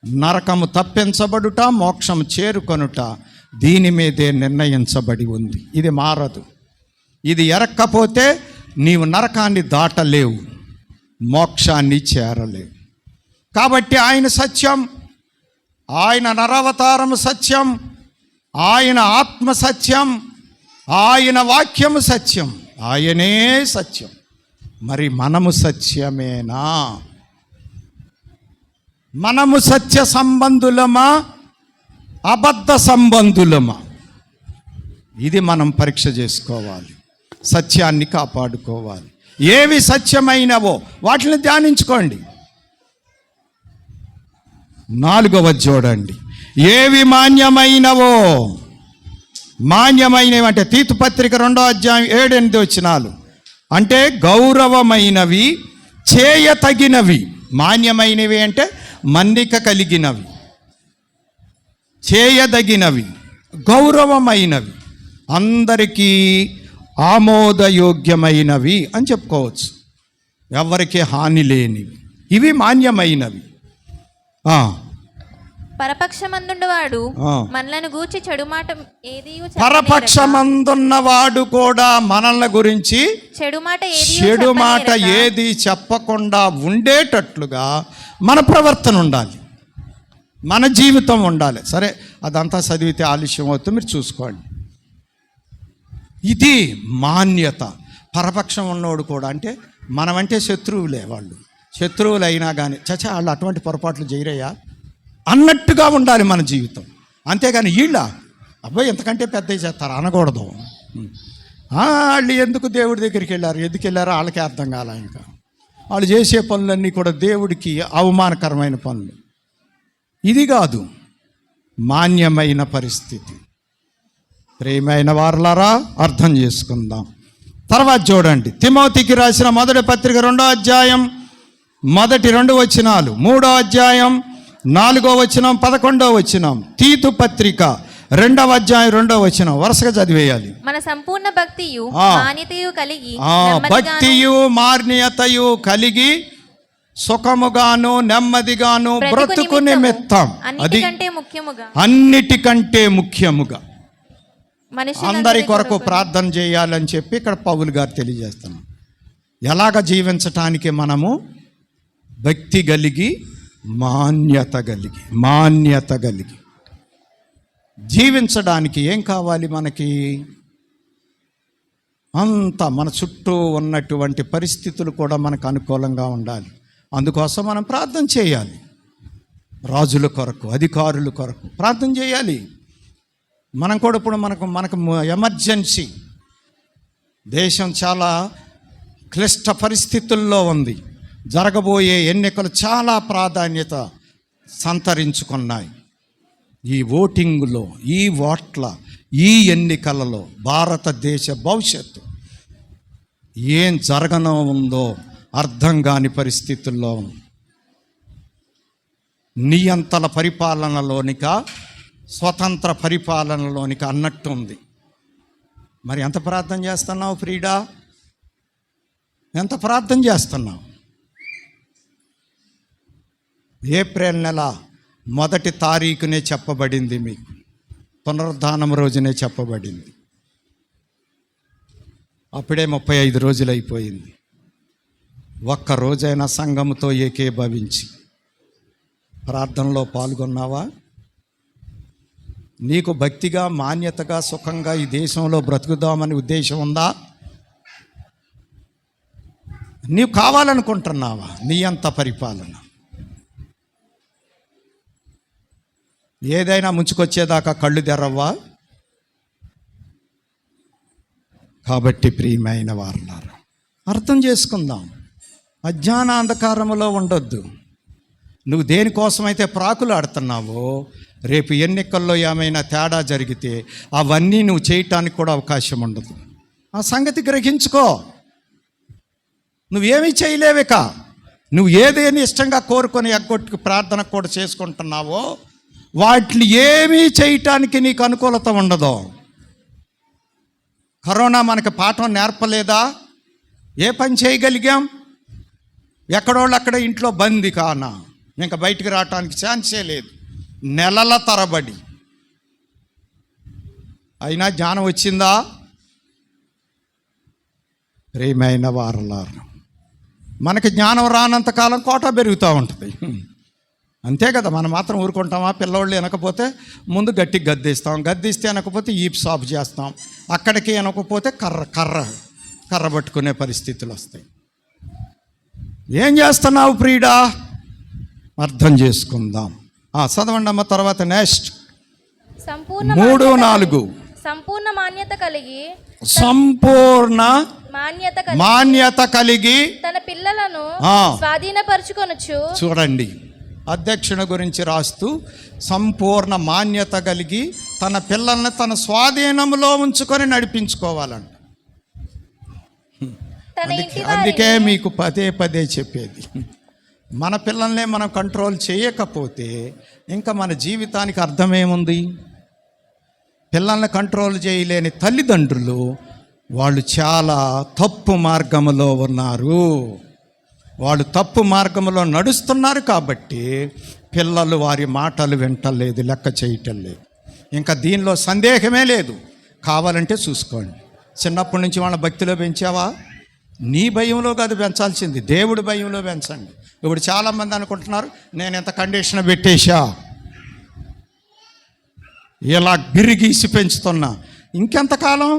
నరకము తప్పించబడుట, మోక్షము చేరుకొనుట దీని మీదే నిర్ణయించబడి ఉంది. ఇది మారదు. ఇది ఎరక్కపోతే నీవు నరకాన్ని దాటలేవు, మోక్షాన్ని చేరలేవు. కాబట్టి ఆయన సత్యం, ఆయన నరవతారము సత్యం, ఆయన ఆత్మ సత్యం, ఆయన వాక్యము సత్యం, ఆయనే సత్యం. మరి మనము సత్యమేనా? మనము సత్య సంబంధులమా, అబద్ధ సంబంధులమా? ఇది మనం పరీక్ష చేసుకోవాలి. సత్యాన్ని కాపాడుకోవాలి. ఏవి సత్యమైనవో వాటిని ధ్యానించుకోండి. 4వ చూడండి, ఏవి మాన్యమైనవో. మాన్యమైనవి అంటే తీతు పత్రిక 2వ అధ్యాయం 7-8 వచనాలు. అంటే గౌరవమైనవి, చేయతగినవి. మాన్యమైనవి అంటే మన్నిక కలిగినవి, చేయదగినవి, గౌరవమైనవి, అందరికీ ఆమోదయోగ్యమైనవి అని చెప్పుకోవచ్చు. ఎవరికి హాని లేనివి, ఇవి మాన్యమైనవి. పరపక్షమందుండువాడు ఆ. మనలను గూర్చి చెడు మాట ఏది పరపక్షమందున్నవాడు కూడా మనల్ని గురించి చెడు మాట ఏది చెప్పకుండా ఉండేటట్లుగా మన ప్రవర్తన ఉండాలి, మన జీవితం ఉండాలి. సరే, అదంతా చదివితే ఆలస్యం అవుతుంది, మీరు చూసుకోండి. ఇది మాన్యత. పరపక్షం ఉన్నోడు కూడా అంటే మనమంటే శత్రువులే, వాళ్ళు శత్రువులు అయినా కానీ చచ్చా వాళ్ళు అటువంటి పొరపాట్లు చేయరయ్యా అన్నట్టుగా ఉండాలి మన జీవితం. అంతేగాని వీళ్ళ అబ్బాయి ఎంతకంటే పెద్ద చేస్తారు అనకూడదు. వాళ్ళు ఎందుకు దేవుడి దగ్గరికి వెళ్ళారు, ఎందుకు వెళ్ళారో వాళ్ళకే అర్థం కాల. ఇంకా వాళ్ళు చేసే పనులన్నీ కూడా దేవుడికి అవమానకరమైన పనులు. ఇది కాదు మాన్యమైన పరిస్థితి. ప్రియమైన వారలారా, అర్థం చేసుకుందాం. తర్వాత చూడండి, తిమోతికి రాసిన మొదటి పత్రిక 2వ అధ్యాయం మొదటి 2 వచనాలు, 3వ అధ్యాయం 4వ వచనం, 11వ వచనం. తీతు పత్రిక 2వ అధ్యాయం 2వ వచనం వరుసగా చదివేయాలి. మన సంపూర్ణ భక్తియు మాన్యతయు కలిగి భక్తియు మాన్యతయు కలిగి సుఖముగాను నెమ్మదిగాను బ్రతుకు నిమిత్తం, అది అన్నిటికంటే ముఖ్యముగా అందరి కొరకు ప్రార్థన చేయాలని చెప్పి ఇక్కడ పౌలు గారు తెలియజేస్తున్నాం. ఎలాగ జీవించటానికి మనము భక్తి కలిగి మాన్యత కలిగి జీవించడానికి ఏం కావాలి మనకి? అంతా మన చుట్టూ ఉన్నటువంటి పరిస్థితులు కూడా మనకు అనుకూలంగా ఉండాలి. అందుకోసం మనం ప్రార్థన చేయాలి. రాజుల కొరకు, అధికారుల కొరకు ప్రార్థన చేయాలి. మనం కూడా ఇప్పుడు మనకు ఎమర్జెన్సీ, దేశం చాలా క్లిష్ట పరిస్థితుల్లో ఉంది. జరగబోయే ఎన్నికలు చాలా ప్రాధాన్యత సంతరించుకున్నాయి. ఈ ఓటింగ్లో, ఈ ఓట్ల, ఈ ఎన్నికలలో భారతదేశ భవిష్యత్తు ఏం జరగనో ఉందో అర్థం కాని పరిస్థితుల్లో నియంతల పరిపాలనలోనిక స్వతంత్ర పరిపాలనలోనిక అన్నట్టుంది. మరి ఎంత ప్రార్థన చేస్తున్నావు ఫ్రీడా? ఎంత ప్రార్థన చేస్తున్నావు? ఏప్రిల్ నెల 1వ తారీఖునే చెప్పబడింది, మీకు పునరుద్ధానం రోజునే చెప్పబడింది. అప్పుడే 35 రోజులు అయిపోయింది. ఒక్క రోజైనా సంఘముతో ఏకీభవించి ప్రార్థనలో పాల్గొన్నావా? నీకు భక్తిగా, మాన్యతగా, సుఖంగా ఈ దేశంలో బ్రతుకుదామని ఉద్దేశం ఉందా? నీవు కావాలనుకుంటున్నావా నీ అంత పరిపాలన? ఏదైనా ముంచుకొచ్చేదాకా కళ్ళు తెరవ్వా? కాబట్టి ప్రియమైన వారలారా, అర్థం చేసుకుందాం. అజ్ఞాన అంధకారములో ఉండొద్దు. నువ్వు దేనికోసమైతే ప్రాకులు ఆడుతున్నావో, రేపు ఎన్నికల్లో ఏమైనా తేడా జరిగితే అవన్నీ నువ్వు చేయటానికి కూడా అవకాశం ఉండదు. ఆ సంగతి గ్రహించుకో. నువ్వేమీ చేయలేవిక. నువ్వు ఏదేని ఇష్టంగా కోరుకొని ఎగ్గొట్టుకు ప్రార్థన కూడా చేసుకుంటున్నావో వాటిని ఏమీ చేయటానికి నీకు అనుకూలత ఉండదు. కరోనా మనకు పాఠం నేర్పలేదా? ఏ పని చేయగలిగాం? ఎక్కడోళ్ళు అక్కడ ఇంట్లో బందీ కానా, ఇంకా బయటికి రావటానికి ఛాన్సే లేదు. నెలల తరబడి అయినా జ్ఞానం వచ్చిందా? ప్రియమైన వారలారా, మనకి జ్ఞానం రానంతకాలం కోట పెరుగుతూ ఉంటుంది. అంతే కదా. మనం మాత్రం ఊరుకుంటామా? పిల్లవాళ్ళు వినకపోతే ముందు గట్టికి గద్దిస్తాం, గద్దిస్తే వినకపోతే ఈప్ సాఫ్ చేస్తాం, అక్కడికి వినకపోతే కర్ర పట్టుకునే పరిస్థితులు వస్తాయి. ఏం చేస్తున్నావు ప్రియుడా? అర్థం చేసుకుందాం. చదవండి అమ్మ. తర్వాత నెక్స్ట్ 3-4 సంపూర్ణ మాన్యత కలిగి మాన్యత కలిగి తన పిల్లలను స్వాధీనపరచుకొనుచు. చూడండి, అధ్యక్షుని గురించి రాస్తూ సంపూర్ణ మాన్యత కలిగి తన పిల్లల్ని తన స్వాధీనంలో ఉంచుకొని నడిపించుకోవాలంట. అందుకే మీకు పదే చెప్పేది, మన పిల్లల్నే మనం కంట్రోల్ చేయకపోతే ఇంకా మన జీవితానికి అర్థమేముంది? పిల్లల్ని కంట్రోల్ చేయలేని తల్లిదండ్రులు వాళ్ళు చాలా తప్పు మార్గంలో ఉన్నారు. వాళ్ళు తప్పు మార్గంలో నడుస్తున్నారు కాబట్టి పిల్లలు వారి మాటలు వింటలేదు, లెక్క చేయటం లేదు. ఇంకా దీనిలో సందేహమే లేదు. కావాలంటే చూసుకోండి. చిన్నప్పటి నుంచి వాళ్ళ భక్తిలో పెంచావా? నీ భయంలో కాదు పెంచాల్సింది, దేవుడి భయంలో పెంచండి. ఇప్పుడు చాలామంది అనుకుంటున్నారు, నేను ఎంత కండిషన్ పెట్టేశా, ఇలా గిరిగీసి పెంచుతున్నా. ఇంకెంతకాలం?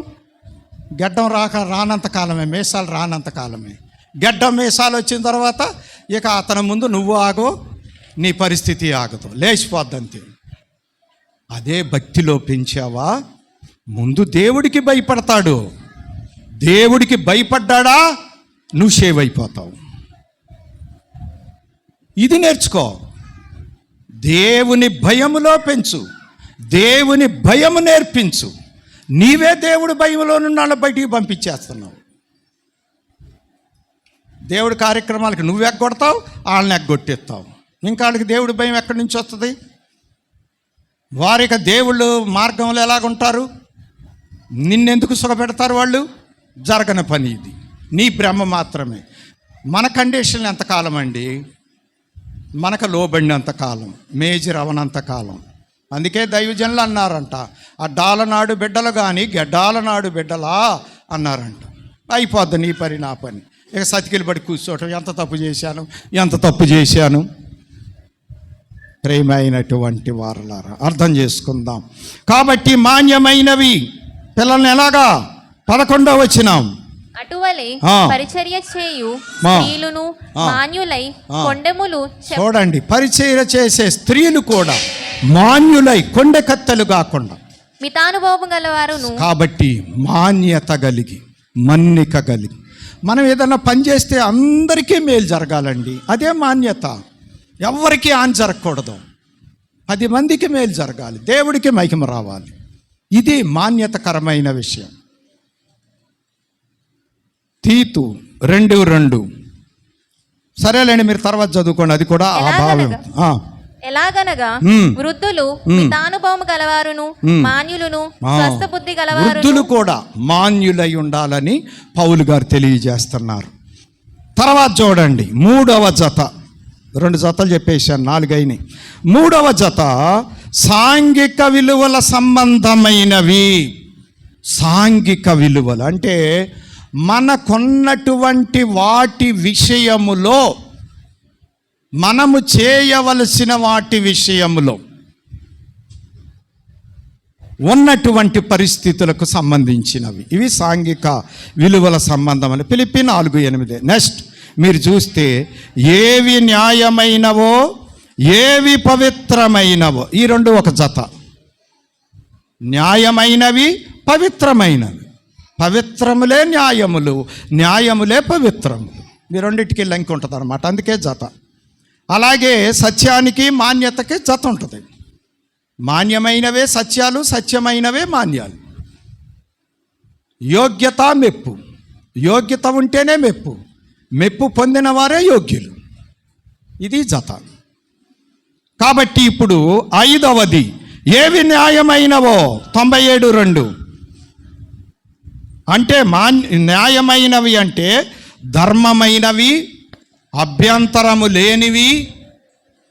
గడ్డం రానంత కాలమే, మీసాలు రానంత కాలమే. గడ్డం మీసాలు వచ్చిన తర్వాత ఇక అతని ముందు నువ్వు ఆగో, నీ పరిస్థితి ఆగదు, లేచిపోద్దంతే. అదే భక్తిలో పెంచావా, ముందు దేవుడికి భయపడతాడు. దేవుడికి భయపడ్డా నువ్వు సేవ్ అయిపోతావు. ఇది నేర్చుకో. దేవుని భయములో పెంచు, దేవుని భయము నేర్పించు. నీవే దేవుడి భయంలో నుండి వాళ్ళ బయటికి పంపించేస్తున్నావు. దేవుడి కార్యక్రమాలకి నువ్వు ఎగ్గొడతావు, వాళ్ళని ఎగ్గొట్టేస్తావు. ఇంకా వాళ్ళకి దేవుడి భయం ఎక్కడి నుంచి వస్తుంది? వారికి దేవుళ్ళు మార్గంలో ఎలాగుంటారు? నిన్నెందుకు సుఖపెడతారు వాళ్ళు? జరగని పని ఇది, నీ భ్రమ మాత్రమే. మన కండిషన్లు ఎంతకాలం అండి? మనకు లోబడినంతకాలం, మేజర్ అవనంతకాలం. అందుకే దైవజనులు అన్నారంట, ఆ డాలనాడు బిడ్డలు కానీ గెడ్డాలనాడు బిడ్డలా అన్నారంట. అయిపోద్ది నీ పని నా పని. ఇక సతికిలు పడి కూర్చోవటం, ఎంత తప్పు చేశాను. ప్రేమ అయినటువంటి వారలారా అర్థం చేసుకుందాం. కాబట్టి మాన్యమైనవి పిల్లల్ని ఎలాగా? 11వ వచనం, అటువలే పరిచర్య చేయు స్త్రీలును మాన్యులై కొండెములు. చూడండి, పరిచర్య చేసే స్త్రీలు కూడా మాన్యులై, కొండెకత్తెలు కాకుండా మితానుభవం గలవారును. కాబట్టి మాన్యత కలిగి, మన్నిక కలిగి మనం ఏదైనా పని చేస్తే అందరికీ మేలు జరగాలండి. అదే మాన్యత. ఎవరికి హాని జరగకూడదు, 10 మందికి మేలు జరగాలి, దేవుడికి మహిమ రావాలి. ఇది మాన్యతకరమైన విషయం. తీతు 2:2. సరేలేండి, మీరు తర్వాత చదువుకోండి, అది కూడా ఆ భావం. ఎలాగనగా వృద్ధులు మితానుభవం గలవారును మాన్యులను స్వస్థ బుద్ధి గలవారు. వృద్ధులు కూడా మాన్యులై ఉండాలని పౌలు గారు తెలియజేస్తున్నారు. తర్వాత చూడండి, 3వ జత. 2 జతలు చెప్పేశాను, 4 అయినాయి. 3వ జత సాంఘిక విలువల సంబంధమైనవి. సాంఘిక విలువలు అంటే మనకున్నటువంటి వాటి విషయములో, మనము చేయవలసిన వాటి విషయములో ఉన్నటువంటి పరిస్థితులకు సంబంధించినవి. ఇవి సాంఘిక విలువల సంబంధం. ఫిలిప్పీ 4:8. నెక్స్ట్ మీరు చూస్తే, ఏవి న్యాయమైనవో ఏవి పవిత్రమైనవో, ఈ 2 ఒక జత. న్యాయమైనవి, పవిత్రమైనవి. పవిత్రములే న్యాయములు, న్యాయములే పవిత్రములు. ఈ రెండింటికి లింక్ ఉంటుంది అన్నమాట, అందుకే జత. అలాగే సత్యానికి మాన్యతకి జత ఉంటుంది. మాన్యమైనవే సత్యాలు, సత్యమైనవే మాన్యాలు. యోగ్యత, మెప్పు. యోగ్యత ఉంటేనే మెప్పు, మెప్పు పొందిన వారే యోగ్యులు. ఇది జత. కాబట్టి ఇప్పుడు 5వది, ఏవి న్యాయమైనవో 97:2. అంటే న్యాయమైనవి అంటే ధర్మమైనవి, అభ్యంతరము లేనివి,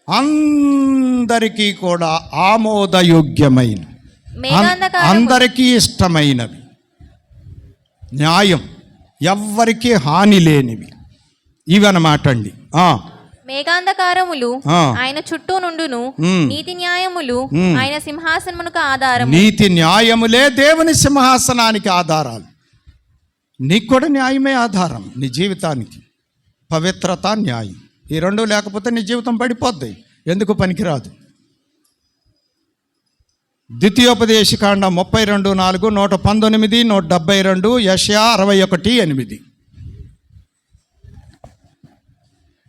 అందరికీ కూడా ఆమోదయోగ్యమైన, అందరికీ ఇష్టమైనవి. న్యాయం, ఎవ్వరికి హాని లేనివి, ఇవన్నమాట అండి. మేఘాంధకారములు ఆయన చుట్టూ నుండును, నీతి న్యాయములు ఆయన సింహాసనమునకు ఆధారం. నీతి న్యాయములే దేవుని సింహాసనానికి ఆధారాలు. నీకు కూడా న్యాయమే ఆధారం నీ జీవితానికి. పవిత్రత, న్యాయం, ఈ 2 లేకపోతే నీ జీవితం పడిపోద్ది, ఎందుకు పనికిరాదు. ద్వితీయోపదేశకాండం 32:4, 119, 172, యెషయా 61:8.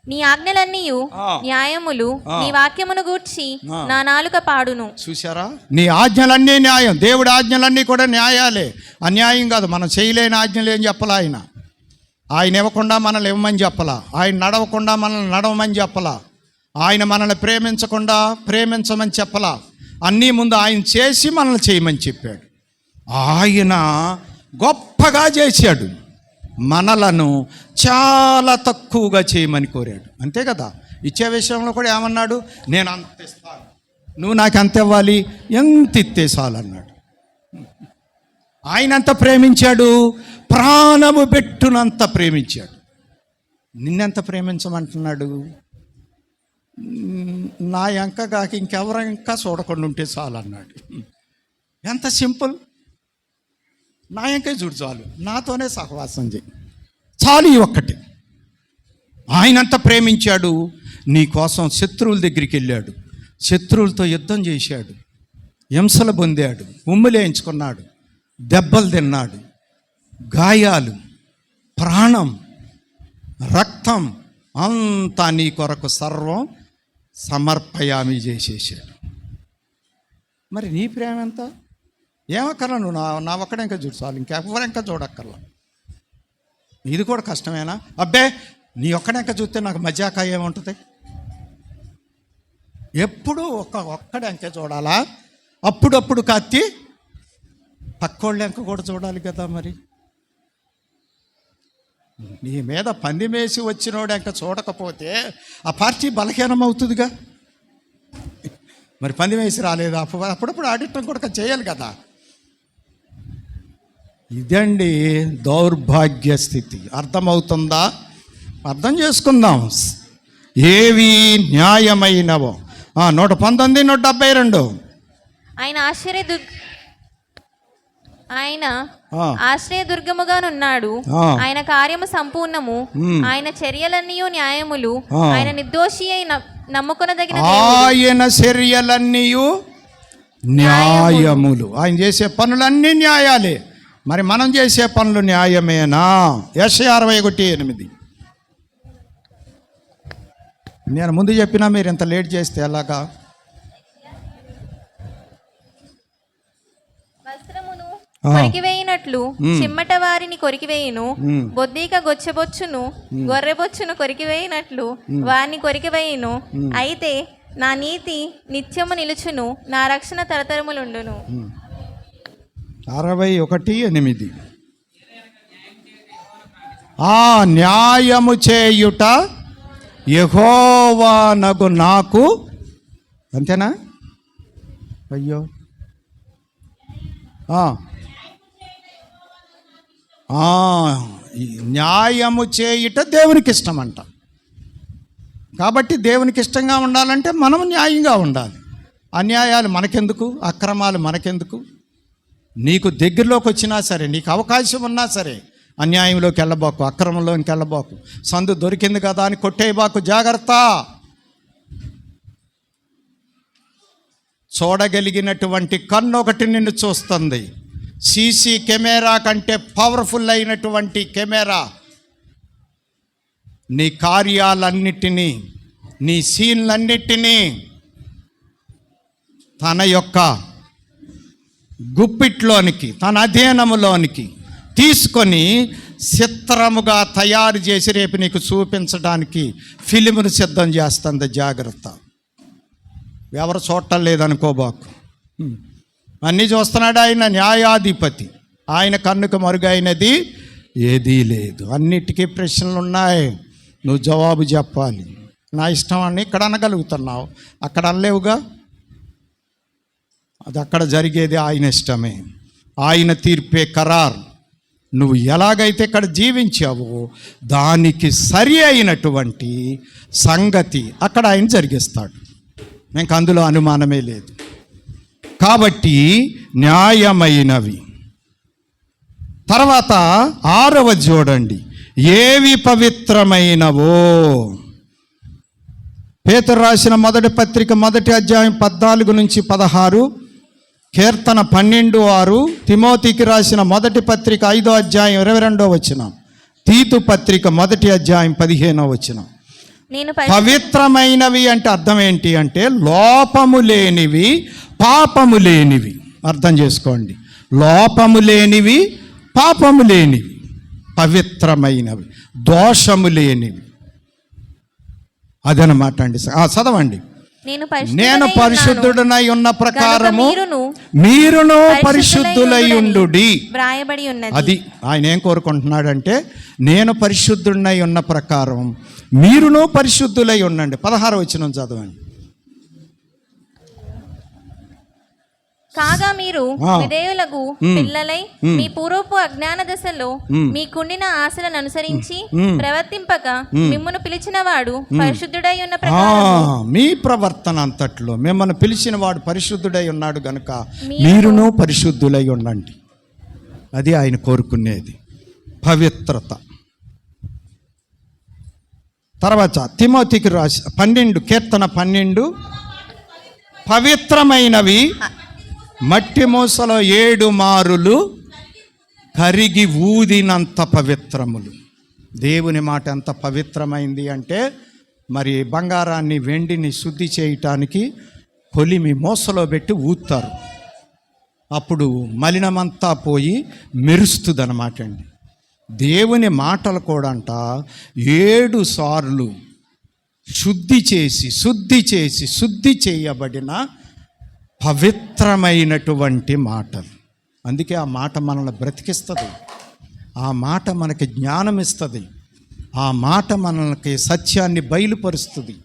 నీ ఆజ్ఞలన్నీయు న్యాయములు, నీ వాక్యమును గూర్చి నా నాలుక పాడును. చూసారా, నీ ఆజ్ఞలన్నీ న్యాయం. దేవుడి ఆజ్ఞలన్నీ కూడా న్యాయాలే, అన్యాయం కాదు. మనం చేయలేని ఆజ్ఞలు ఏం చెప్పలా ఆయన ఇవ్వకుండా మనల్ని ఇవ్వమని చెప్పలా, ఆయన నడవకుండా మనల్ని నడవమని చెప్పలా, ఆయన మనల్ని ప్రేమించకుండా ప్రేమించమని చెప్పలా. అన్నీ ముందు ఆయన చేసి మనల్ని చేయమని చెప్పాడు. ఆయన గొప్పగా చేశాడు, మనలను చాలా తక్కువగా చేయమని కోరాడు. అంతే కదా. ఇచ్చే విషయంలో కూడా ఏమన్నాడు? నేను అంత ఇస్తాను, నువ్వు నాకు అంత ఇవ్వాలి, ఎంత ఇత్తేసాలన్నాడు. ఆయన ఎంత ప్రేమించాడు? ప్రాణము పెట్టునంత ప్రేమించాడు. నిన్నెంత ప్రేమించమంటున్నాడు? నా ఎంక కాక ఇంకెవరు ఇంకా చూడకుండా ఉంటే చాలు అన్నాడు. ఎంత సింపుల్. నా ఎంకే చూడు చాలు, నాతోనే సహవాసం చేయి చాలు, ఈ ఒక్కటి. ఆయనంత ప్రేమించాడు. నీ కోసం శత్రువుల దగ్గరికి వెళ్ళాడు, శత్రువులతో యుద్ధం చేశాడు, హింసలు పొందాడు, ఉమ్ములేయించుకున్నాడు, దెబ్బలు తిన్నాడు, గాయాలు, ప్రాణం, రక్తం అంతా నీ కొరకు సర్వం సమర్పయామి చేసేసాడు. మరి నీ ప్రేమ ఎంత? ఏమక్కర్లా, నువ్వు నా ఒక్కడే ఇంకా చూడు చాలు, ఇంకెవరు ఇంకా చూడక్కర్లా. ఇది కూడా కష్టమేనా? అబ్బే నీ ఒక్కడే ఇంకా చూస్తే నాకు మజాకా ఏముంటుంది? ఎప్పుడు ఒక్కడే ఇంకా చూడాలా? అప్పుడప్పుడు కత్తి పక్కోళ్ళు ఎంక కూడా చూడాలి కదా. మరి నీ మీద పంది మేసి వచ్చినోడు ఎంక చూడకపోతే ఆ పార్టీ బలహీనం అవుతుందిగా. మరి పంది మేసి రాలేదు, అప్పుడప్పుడు ఆడిటం కూడా చేయాలి కదా. ఇదండి దౌర్భాగ్య స్థితి. అర్థమవుతుందా? అర్థం చేసుకుందాం. ఏవి న్యాయమైనవో. 119, 172. ఆయన ఆశ్రయదుర్గముగానున్నాడు. ఆయన కార్యము సంపూర్ణము, ఆయన చర్యలన్నీ న్యాయములు, ఆయన నిర్దోషి అయిన నమ్ముకొనదగిన ఆయన చర్యలన్నీ న్యాయములు. ఆయన చేసే పనులన్నీ న్యాయాలే. మరి మనం చేసే పనులు న్యాయమేనా? యెషయా 61:8. నేను ముందు చెప్పినా మీరు ఇంత లేట్ చేస్తే ఎలాగా? వస్త్రమును కొరికివేయినట్లు చిమ్మట వారిని కొరికివేయును, బొద్దిక గొచ్చెబొచ్చును గొర్రెబొచ్చును కొరికివేయినట్లు వారిని కొరికివేయును. అయితే నా నీతి నిత్యము నిలుచును, నా రక్షణ తరతరములుండును. 61:8. న్యాయము చేయుట యెహోవానగు నాకు. అంతేనా? అయ్యో, న్యాయము చేయుట దేవునికి ఇష్టమంట. కాబట్టి దేవునికి ఇష్టంగా ఉండాలంటే మనం న్యాయంగా ఉండాలి. అన్యాయాలు మనకెందుకు? అక్రమాలు మనకెందుకు? నీకు దగ్గరలోకి వచ్చినా సరే, నీకు అవకాశం ఉన్నా సరే అన్యాయంలోకి వెళ్ళబాకు, అక్రమంలోకి వెళ్ళబాకు. సందు దొరికింది కదా అని కొట్టేయబాకు, జాగ్రత్త. చూడగలిగినటువంటి కన్ను ఒకటి నిన్ను చూస్తుంది. సీసీ కెమెరా కంటే పవర్ఫుల్ అయినటువంటి కెమెరా నీ కార్యాలన్నిటినీ, నీ సీన్లన్నిటినీ తన యొక్క గుప్పిట్లోనికి, తన అధీనములోనికి తీసుకొని చిత్రముగా తయారు చేసి రేపు నీకు చూపించడానికి ఫిలిమును సిద్ధం చేస్తుంది. జాగ్రత్త. ఎవరు చూడటం లేదనుకోబాకు. అన్నీ చూస్తున్నాడు ఆయన, న్యాయాధిపతి. ఆయన కన్నుకు మరుగైనది ఏదీ లేదు. అన్నిటికీ ప్రశ్నలు ఉన్నాయి, నువ్వు జవాబు చెప్పాలి. నా ఇష్టం అని ఇక్కడ అనగలుగుతున్నావు, అక్కడ అనలేవుగా. అది అక్కడ జరిగేది ఆయన ఇష్టమే, ఆయన తీర్పే ఖరారు. నువ్వు ఎలాగైతే ఇక్కడ జీవించావో దానికి సరి అయినటువంటి సంగతి అక్కడ ఆయన జరిగిస్తాడు. నాకు అందులో అనుమానమే లేదు. కాబట్టి న్యాయమైనవి. తర్వాత 6వ చూడండి, ఏవి పవిత్రమైనవో. పేతురు రాసిన మొదటి పత్రిక 1వ అధ్యాయం 14-16, కీర్తన 12:6, తిమోతికి రాసిన మొదటి పత్రిక 5వ అధ్యాయం 22వ వచనం, తీతు పత్రిక 1వ అధ్యాయం 15వ వచనం. పవిత్రమైనవి అంటే అర్థం ఏంటి అంటే లోపము లేనివి, పాపము లేనివి. అర్థం చేసుకోండి, లోపము లేనివి, పాపము లేనివి, పవిత్రమైనవి, దోషము లేనివి. అదనమాట అండి. చదవండి. నేను పరిశుద్ధుడనై ఉన్న ప్రకారము మీరును పరిశుద్ధులై ఉండుడి. వ్రాయబడి ఉన్నది. అది ఆయన ఏం కోరుకుంటున్నాడంటే, నేను పరిశుద్ధుడనై ఉన్న ప్రకారం మీరును పరిశుద్ధులై ఉండండి. 16వ వచనం చదవండి. కాగా మీరు విధేయులకు పిల్లలై మీ పూర్వపు అజ్ఞాన దశలో మీకుండిన ఆశలను అనుసరించి ప్రవర్తింపక మిమ్మును పిలిచిన వాడు పరిశుద్ధుడై ఉన్న ప్రకారము మీ ప్రవర్తన అంతట్లో మిమ్మల్ని పిలిచిన వాడు పరిశుద్ధుడై ఉన్నాడు గనుక మీరును పరిశుద్ధులై ఉండండి. అది ఆయన కోరుకునేది, పవిత్రత. తర్వాత తిమోతికి రాసి 12 కీర్తన 12, పవిత్రమైనవి మట్టి మూసలో 7 మారులు కరిగి ఊదినంత పవిత్రములు. దేవుని మాట ఎంత పవిత్రమైంది అంటే, మరి బంగారాన్ని వెండిని శుద్ధి చేయటానికి కొలిమి మూసలో పెట్టి ఊతారు. అప్పుడు మలినమంతా పోయి మెరుస్తుంది అన్నమాట అండి. దేవుని మాటలు కూడా అంట 7 సార్లు శుద్ధి చేయబడిన పవిత్రమైనటువంటి మాటలు. అందుకే ఆ మాట మనల్ని బ్రతికిస్తుంది, ఆ మాట మనకి జ్ఞానం ఇస్తుంది, ఆ మాట మనకి సత్యాన్ని బయలుపరుస్తుంది,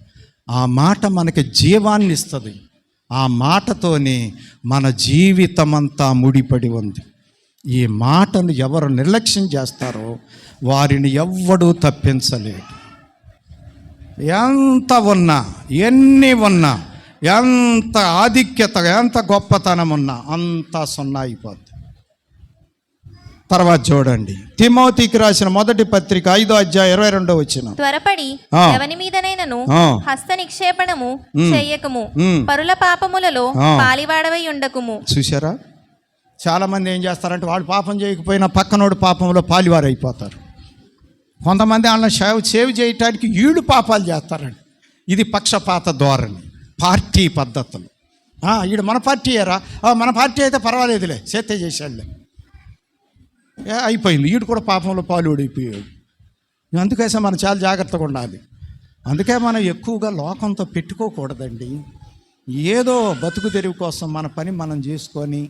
ఆ మాట మనకి జీవాన్ని ఇస్తుంది. ఆ మాటతోనే మన జీవితమంతా ముడిపడి ఉంది. ఈ మాటను ఎవరు నిర్లక్ష్యం చేస్తారో వారిని ఎవ్వడూ తప్పించలేడు. ఎంత ఉన్నా, ఎన్ని ఉన్నా, ఎంత ఆధిక్యత, ఎంత గొప్పతనం ఉన్నా అంతా సున్నా అయిపోద్ది. తర్వాత చూడండి, తిమోతికి రాసిన మొదటి పత్రిక 5వ అధ్యాయం 22వ వచనం. త్వరపడి ఎవని మీదనైనను హస్త నిక్షేపణము చెయ్యకము, పరుల పాపములలో పాలివాడవై ఉండకుము. చూసారా, చాలా మంది ఏం చేస్తారంటే, వాడు పాపం చేయకపోయినా పక్కనోడు పాపంలో పాలివారు అయిపోతారు. కొంతమంది వాళ్ళని సేవ్ చేయటానికి వీళ్ళు పాపాలు చేస్తారండి. ఇది పక్షపాత ధోరణి, పార్టీ పద్ధతులు. వీడు మన పార్టీయేరా, మన పార్టీ అయితే పర్వాలేదులే, చేతే చేశాడులే, అయిపోయింది, వీడు కూడా పాపంలో పాలుడిపోయాడు. అందుకేసే మనం చాలా జాగ్రత్తగా ఉండాలి. అందుకే మనం ఎక్కువగా లోకంతో పెట్టుకోకూడదండి. ఏదో బతుకు తెరువు కోసం మన పని మనం చేసుకొని,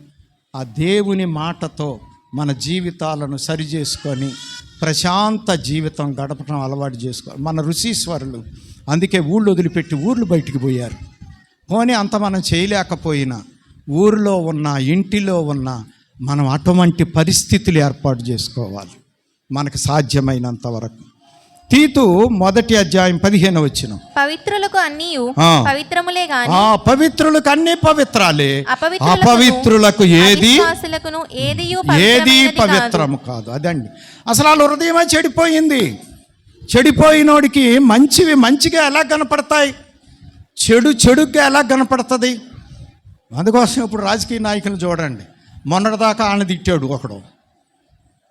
ఆ దేవుని మాటతో మన జీవితాలను సరిచేసుకొని ప్రశాంత జీవితం గడపడం అలవాటు చేసుకోవాలి. మన ఋషీశ్వరులు అందుకే ఊళ్ళు వదిలిపెట్టి ఊర్లు బయటికి పోయారు. పోనీ అంత మనం చేయలేకపోయినా ఊరిలో ఉన్న, ఇంటిలో ఉన్న మనం అటువంటి పరిస్థితులు ఏర్పాటు చేసుకోవాలి మనకు సాధ్యమైనంత వరకు. తీతు 1వ అధ్యాయం 15వ వచనం. పవిత్రులకు అన్నీ పవిత్రములే గాని, పవిత్రులకు అన్నీ పవిత్రాలే, అపవిత్రులకు ఏది పవిత్రము కాదు. అదండి అసలు వాళ్ళ హృదయమే చెడిపోయింది. చెడిపోయినోడికి మంచివి మంచిగా ఎలా కనపడతాయి, చెడు చెడుగా ఎలా కనపడుతుంది. అందుకోసం ఇప్పుడు రాజకీయ నాయకులు చూడండి, మొన్నటిదాకా ఆయన తిట్టాడు ఒకడు,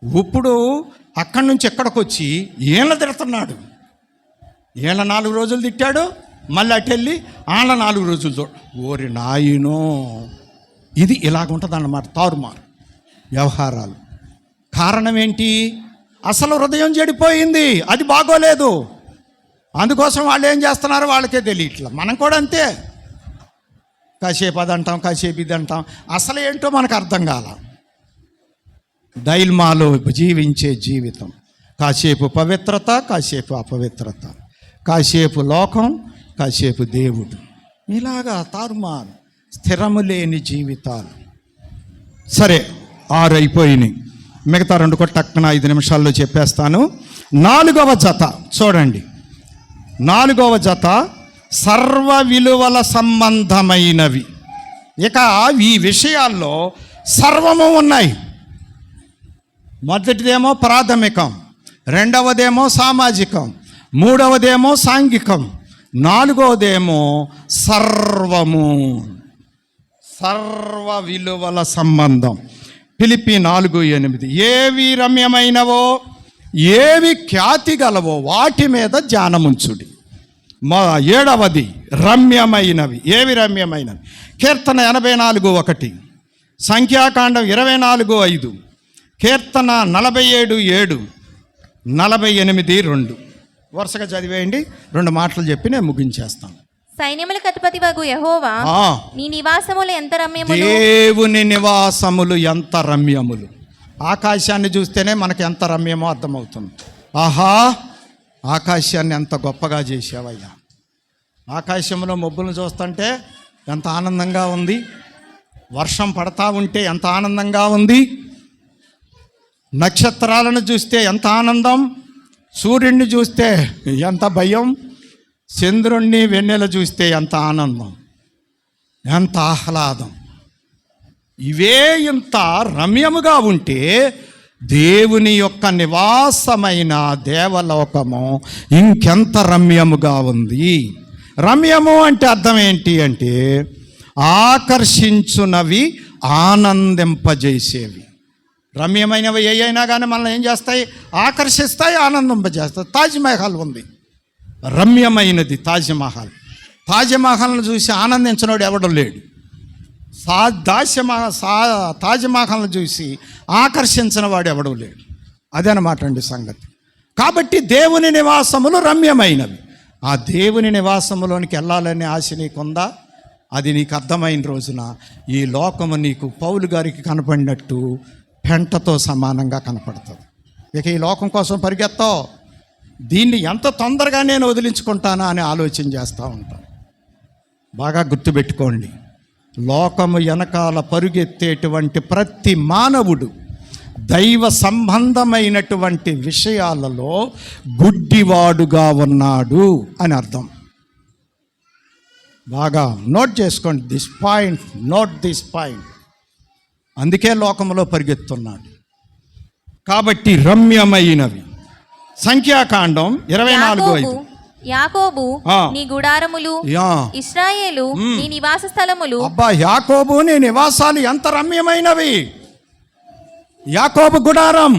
ఇప్పుడు అక్కడి నుంచి ఎక్కడికి వచ్చి ఏళ్ళ తిడుతున్నాడు. ఏళ్ళ 4 రోజులు తిట్టాడు, మళ్ళీ అటెళ్ళి ఆళ్ళ 4 రోజులు ఓరి నాయనో. ఇది ఇలాగుంటుంది అన్నమాట, తారుమారు వ్యవహారాలు. కారణం ఏంటి? అసలు హృదయం చెడిపోయింది, అది బాగోలేదు. అందుకోసం వాళ్ళు ఏం చేస్తున్నారో వాళ్ళకే తెలియట్లా. మనం కూడా అంతే, కాసేపు అది అంటాం, కాసేపు ఇది అంటాం, అసలు ఏంటో మనకు అర్థం కాల. దైల్మాలో జీవించే జీవితం, కాసేపు పవిత్రత, కాసేపు అపవిత్రత, కాసేపు లోకం, కాసేపు దేవుడు, ఇలాగా తారుమారు, స్థిరము లేని జీవితాలు. సరే, 6 అయిపోయినాయి, మిగతా 2 కూడా టక్కున 5 నిమిషాల్లో చెప్పేస్తాను. 4వ జత చూడండి. 4వ జత సర్వ విలువల సంబంధమైనవి. ఇక ఈ విషయాల్లో సర్వము ఉన్నాయి. మొదటిదేమో ప్రాథమికం, 2వదేమో సామాజికం, 3వదేమో సాంఘికం, 4వదేమో సర్వము, సర్వ విలువల సంబంధం. ఫిలిప్పీ 4:8. ఏవి రమ్యమైనవో, ఏవి ఖ్యాతి గలవో వాటి మీద ధ్యానముంచుడి. 7వది రమ్యమైనవి. ఏవి రమ్యమైనవి? కీర్తన 84:1, సంఖ్యాకాండం 24:5, కీర్తన 47:7, 48:2. వరుసగా చదివేయండి, 2 మాటలు చెప్పి నేను ముగించేస్తాను. సైన్యములకు అధిపతి వగు యెహోవా ఆ, నీ నివాసములు ఎంత రమ్యములు. దేవుని నివాసములు ఎంత రమ్యములు. ఆకాశాన్ని చూస్తేనే మనకి ఎంత రమ్యమో అర్థమవుతుంది. ఆహా, ఆకాశాన్ని ఎంత గొప్పగా చేసావయ్యా. ఆకాశంలో మబ్బులను చూస్తుంటే ఎంత ఆనందంగా ఉంది. వర్షం పడతా ఉంటే ఎంత ఆనందంగా ఉంది. నక్షత్రాలను చూస్తే ఎంత ఆనందం. సూర్యుడిని చూస్తే ఎంత భయం. చంద్రుణ్ణి వెన్నెల చూస్తే ఎంత ఆనందం, ఎంత ఆహ్లాదం. ఇవే ఇంత రమ్యముగా ఉంటే దేవుని యొక్క నివాసమైన దేవలోకము ఇంకెంత రమ్యముగా ఉంది. రమ్యము అంటే అర్థం ఏంటి అంటే ఆకర్షించునవి, ఆనందింపజేసేవి. రమ్యమైనవి ఏ అయినా కానీ మనల్ని ఏం చేస్తాయి? ఆకర్షిస్తాయి, ఆనందింపజేస్తాయి. తాజ్మహల్ ఉంది, రమ్యమైనది తాజ్మహల్. తాజ్మహల్ను చూసి ఆనందించినోడు ఎవడు లేడు. తాజ్మహల్ను చూసి ఆకర్షించిన వాడు ఎవడూ లేడు. అదనమాట అండి సంగతి. కాబట్టి దేవుని నివాసములు రమ్యమైనవి. ఆ దేవుని నివాసములోనికి వెళ్ళాలనే ఆశ నీకుందా? అది నీకు అర్థమైన రోజున ఈ లోకము నీకు పౌలు గారికి కనపడినట్టు పెంటతో సమానంగా కనపడుతుంది. ఇక ఈ లోకం కోసం పరిగెత్తావు, దీన్ని ఎంత తొందరగా నేను వదిలించుకుంటానా అని ఆలోచన చేస్తూ ఉంటాను. బాగా గుర్తుపెట్టుకోండి, లోకము వెనకాల పరుగెత్తేటువంటి ప్రతి మానవుడు దైవ సంబంధమైనటువంటి విషయాలలో గుడ్డివాడుగా ఉన్నాడు అని అర్థం. బాగా నోట్ చేసుకోండి this point, note this point. అందుకే లోకంలో పరిగెత్తున్నాడు. కాబట్టి రమ్యమైనవి. సంఖ్యాకాండం 24:5. యాకోబు నీ గుడారములు, ఇశ్రాయేలు నీ నివాస స్థలములు. అబ్బా, యాకోబు నీ నివాసాలు ఎంత రమ్యమైనవి. యాకోబు గుడారం,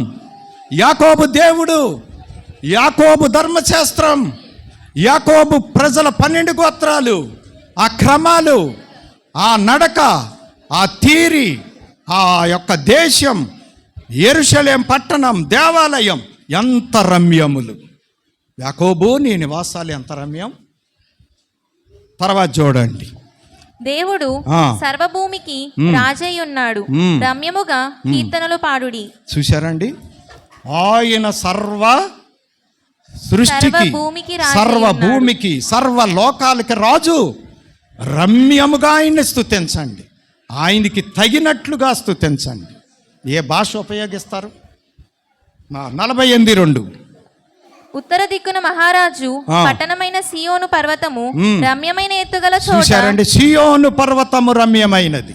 యాకోబు దేవుడు, యాకోబు ధర్మశాస్త్రం, యాకోబు ప్రజల 12 గోత్రాలు, ఆ క్రమాలు, ఆ నడక, ఆ తీరి, ఆ యొక్క దేశం, యెరూషలేం పట్టణం, దేవాలయం ఎంత రమ్యములు. యాకోబు నీ నివాసాలు ఎంత రమ్యం. తర్వాత చూడండి, దేవుడు సర్వభూమికి రాజై ఉన్నాడు, రమ్యముగా కీర్తనలు పాడుడి. చూశారండి, ఆయన సర్వ సృష్టికి, సర్వభూమికి, సర్వలోకాలకి రాజు. రమ్యముగా ఆయన్ని స్తుతించండి, ఆయనకి తగినట్లుగా స్తుతించండి. ఏ భాష ఉపయోగిస్తారు? 48:2. ఉత్తర దిక్కున మహారాజు పట్టణమైన సియోను పర్వతము రమ్యమైన ఎత్తుగల చోట. చూశారండి, సియోను పర్వతము రమ్యమైనది.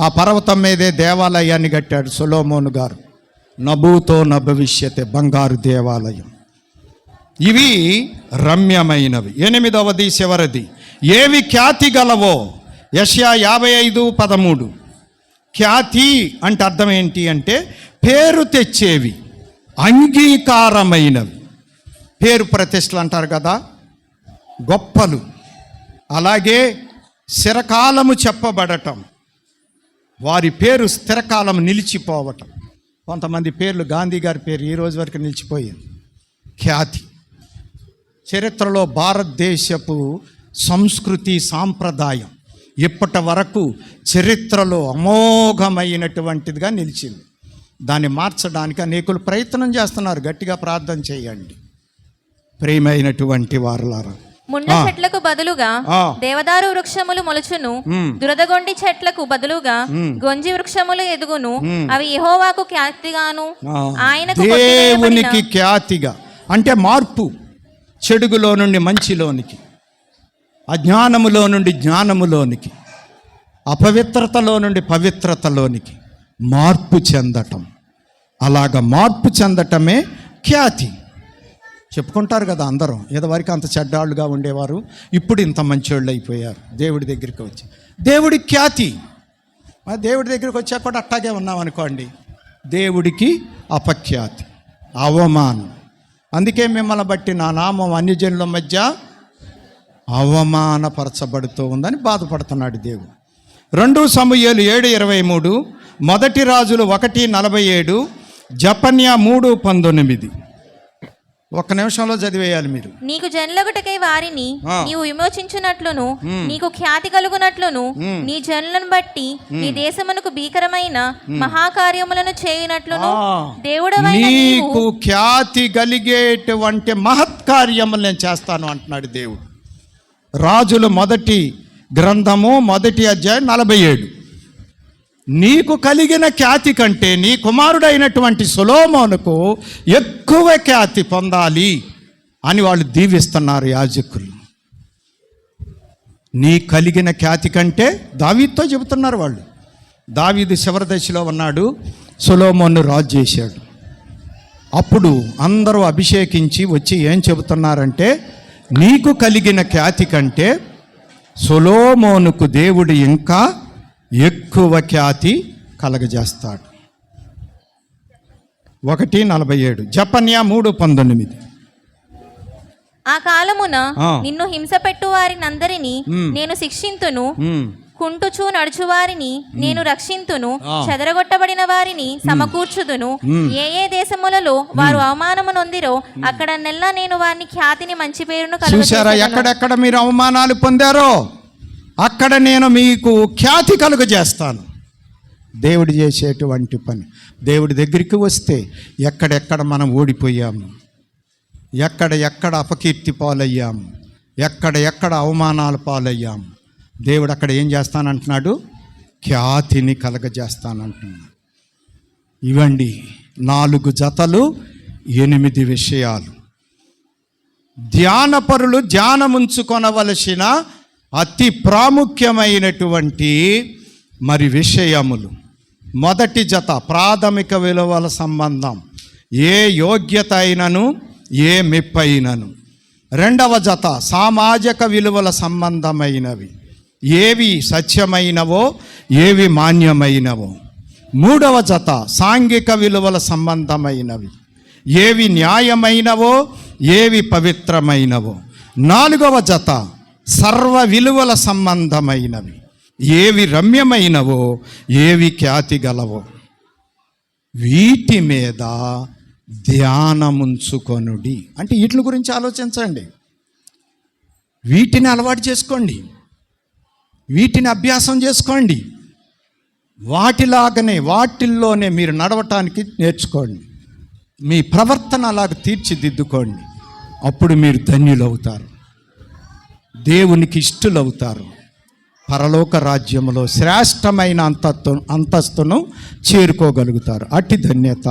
ఆ పర్వతం మీదే దేవాలయాన్ని కట్టాడు సొలొమోను గారు. నభూతో నభవిష్యతే, బంగారు దేవాలయం. ఇవి రమ్యమైనవి. 8వ చివరిది, ఏవి ఖ్యాతి గలవో. యెషయా 55:13. ఖ్యాతి అంటే అర్థం ఏంటి అంటే పేరు తెచ్చేవి, అంగీకారమైనవి. పేరు ప్రతిష్టలు అంటారు కదా, గొప్పలు. అలాగే స్థిరకాలము చెప్పబడటం, వారి పేరు స్థిరకాలం నిలిచిపోవటం. కొంతమంది పేర్లు, గాంధీ గారి పేరు ఈ రోజు వరకు నిలిచిపోయింది. ఖ్యాతి. చరిత్రలో భారతదేశపు సంస్కృతి సాంప్రదాయం ఇప్పటి వరకు చరిత్రలో అమోఘమైనటువంటిదిగా నిలిచింది. దాన్ని మార్చడానికి అనేకులు ప్రయత్నం చేస్తున్నారు. గట్టిగా ప్రార్థన చేయండి ప్రియమైనటువంటి వారలారా. ముండ చెట్లకు బదులుగా దేవదారు వృక్షములు మొలుచును, దురదగొండి చెట్లకు బదులుగా గొంజి వృక్షములు ఎదుగును. అవి యెహోవాకు ఖ్యాతిగాను ఆయనకు దేవునికి ఖ్యాతిగా. అంటే మార్పు, చెడుగులో నుండి మంచిలోనికి, అజ్ఞానములో నుండి జ్ఞానములోనికి, అపవిత్రతలో నుండి పవిత్రతలోనికి మార్పు చెందటం. అలాగ మార్పు చెందటమే ఖ్యాతి. చెప్పుకుంటారు కదా అందరం, ఏదవరకు అంత చెడ్డాళ్ళుగా ఉండేవారు, ఇప్పుడు ఇంత మంచోళ్ళు అయిపోయారు దేవుడి దగ్గరికి వచ్చి. దేవుడి ఖ్యాతి. దేవుడి దగ్గరికి వచ్చాక కూడా అట్టాగే ఉన్నామనుకోండి, దేవుడికి అపఖ్యాతి, అవమానం. అందుకే మిమ్మల్ని బట్టి నా నామం అన్యజనుల మధ్య అవమానపరచబడుతూ ఉందని బాధపడుతున్నాడు దేవుడు. 2 సమూయేలు 7:23, 1 రాజులు 1:47, జపన్యా 3:19. ఒక్క నిమిషంలో చదివేయాలి మీరు. నీకు జనులగుటకై వారిని ఆ. నీవు విమోచించున్నట్లును నీకు ఖ్యాతి కలుగునట్లును నీ జనులను బట్టి నీ దేశమునకు భీకరమైన మహాకార్యములను చేయునట్లును దేవుడవైన నీవు నీకు ఖ్యాతి కలిగేటువంటి మహత్కార్యములు నేను చేస్తాను అంటున్నాడు దేవుడు. రాజుల మొదటి గ్రంథము 1వ అధ్యాయం 47. నీకు కలిగిన ఖ్యాతి కంటే నీ కుమారుడైనటువంటి సొలొమోనుకు ఎక్కువ ఖ్యాతి పొందాలి అని వాళ్ళు దీవిస్తున్నారు యాజకులు. నీ కలిగిన ఖ్యాతి కంటే దావీదుతో చెబుతున్నారు వాళ్ళు. దావీదు చివరి దశలో ఉన్నాడు, సొలొమోను రాజు చేశాడు. అప్పుడు అందరూ అభిషేకించి వచ్చి ఏం చెబుతున్నారంటే, నీకు కలిగిన ఖ్యాతి కంటే సొలొమోనుకు దేవుడు ఇంకా ఎక్కువ ఖ్యాతి కలగజేస్తాడు. 1:47 జపన్యా 3:19. ఆ కాలమున ఆ. నిన్ను హింస పెట్టు వారినందరినీ నేను శిక్షింతును, కుంటుచూ నడుచు వారిని నేను రక్షింతును, చెదరగొట్టబడిన వారిని సమకూర్చుదును. ఏ ఏ దేశములలో వారు అవమానము నొందిరో అక్కడ నెల్లా నేను వారిని ఖ్యాతిని మంచి పేరును చూసారా? కలుగజేసేదను. ఎక్కడెక్కడ మీరు అవమానాలు పొందారో అక్కడ నేను మీకు ఖ్యాతి కలుగజేస్తాను. దేవుడు చేసేటువంటి పని. దేవుడి దగ్గరికి వస్తే ఎక్కడెక్కడ మనం ఓడిపోయాము, ఎక్కడ అపకీర్తి పాలయ్యాము, ఎక్కడ అవమానాల పాలయ్యాము, దేవుడు అక్కడ ఏం చేస్తానంటున్నాడు? ఖ్యాతిని కలగజేస్తానంటున్నాడు. ఇవండి 4 జతలు 8 విషయాలు. ధ్యానపరులు ధ్యానముంచుకొనవలసిన అతి ప్రాముఖ్యమైనటువంటి మరి విషయములు. మొదటి జత ప్రాథమిక విలువల సంబంధం, ఏ యోగ్యత అయినను ఏ మెప్పైనను. రెండవ జత సామాజిక విలువల సంబంధమైనవి, ఏవి సత్యమైనవో ఏవి మాన్యమైనవో. మూడవ జత సాంఘిక విలువల సంబంధమైనవి, ఏవి న్యాయమైనవో ఏవి పవిత్రమైనవో. నాలుగవ జత సర్వ విలువల సంబంధమైనవి, ఏవి రమ్యమైనవో ఏవి ఖ్యాతి గలవో. వీటి మీద ధ్యానముంచుకొనుడి అంటే వీటి గురించి ఆలోచించండి, వీటిని అలవాటు చేసుకోండి, వీటిని అభ్యాసం చేసుకోండి. వాటిల్లోనే మీరు నడవటానికి నేర్చుకోండి. మీ ప్రవర్తన అలాగ తీర్చిదిద్దుకోండి. అప్పుడు మీరు ధన్యులవుతారు, దేవునికి ఇష్టలవుతారు, పరలోక రాజ్యములో శ్రేష్టమైన అంతస్తును చేరుకోగలుగుతారు. అట్టి ధన్యత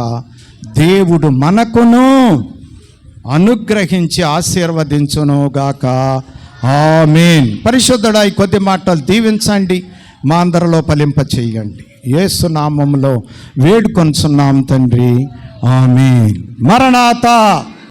దేవుడు మనకును అనుగ్రహించి ఆశీర్వదించునుగాక. ఆమేన్. పరిశుద్ధుడా, ఈ కొద్ది మాటలు దీవించండి, మా అందరిలో ఫలింప చేయండి. యేసు నామములో వేడుకొనుచున్నాం తండ్రి. ఆమేన్. మరణాతా.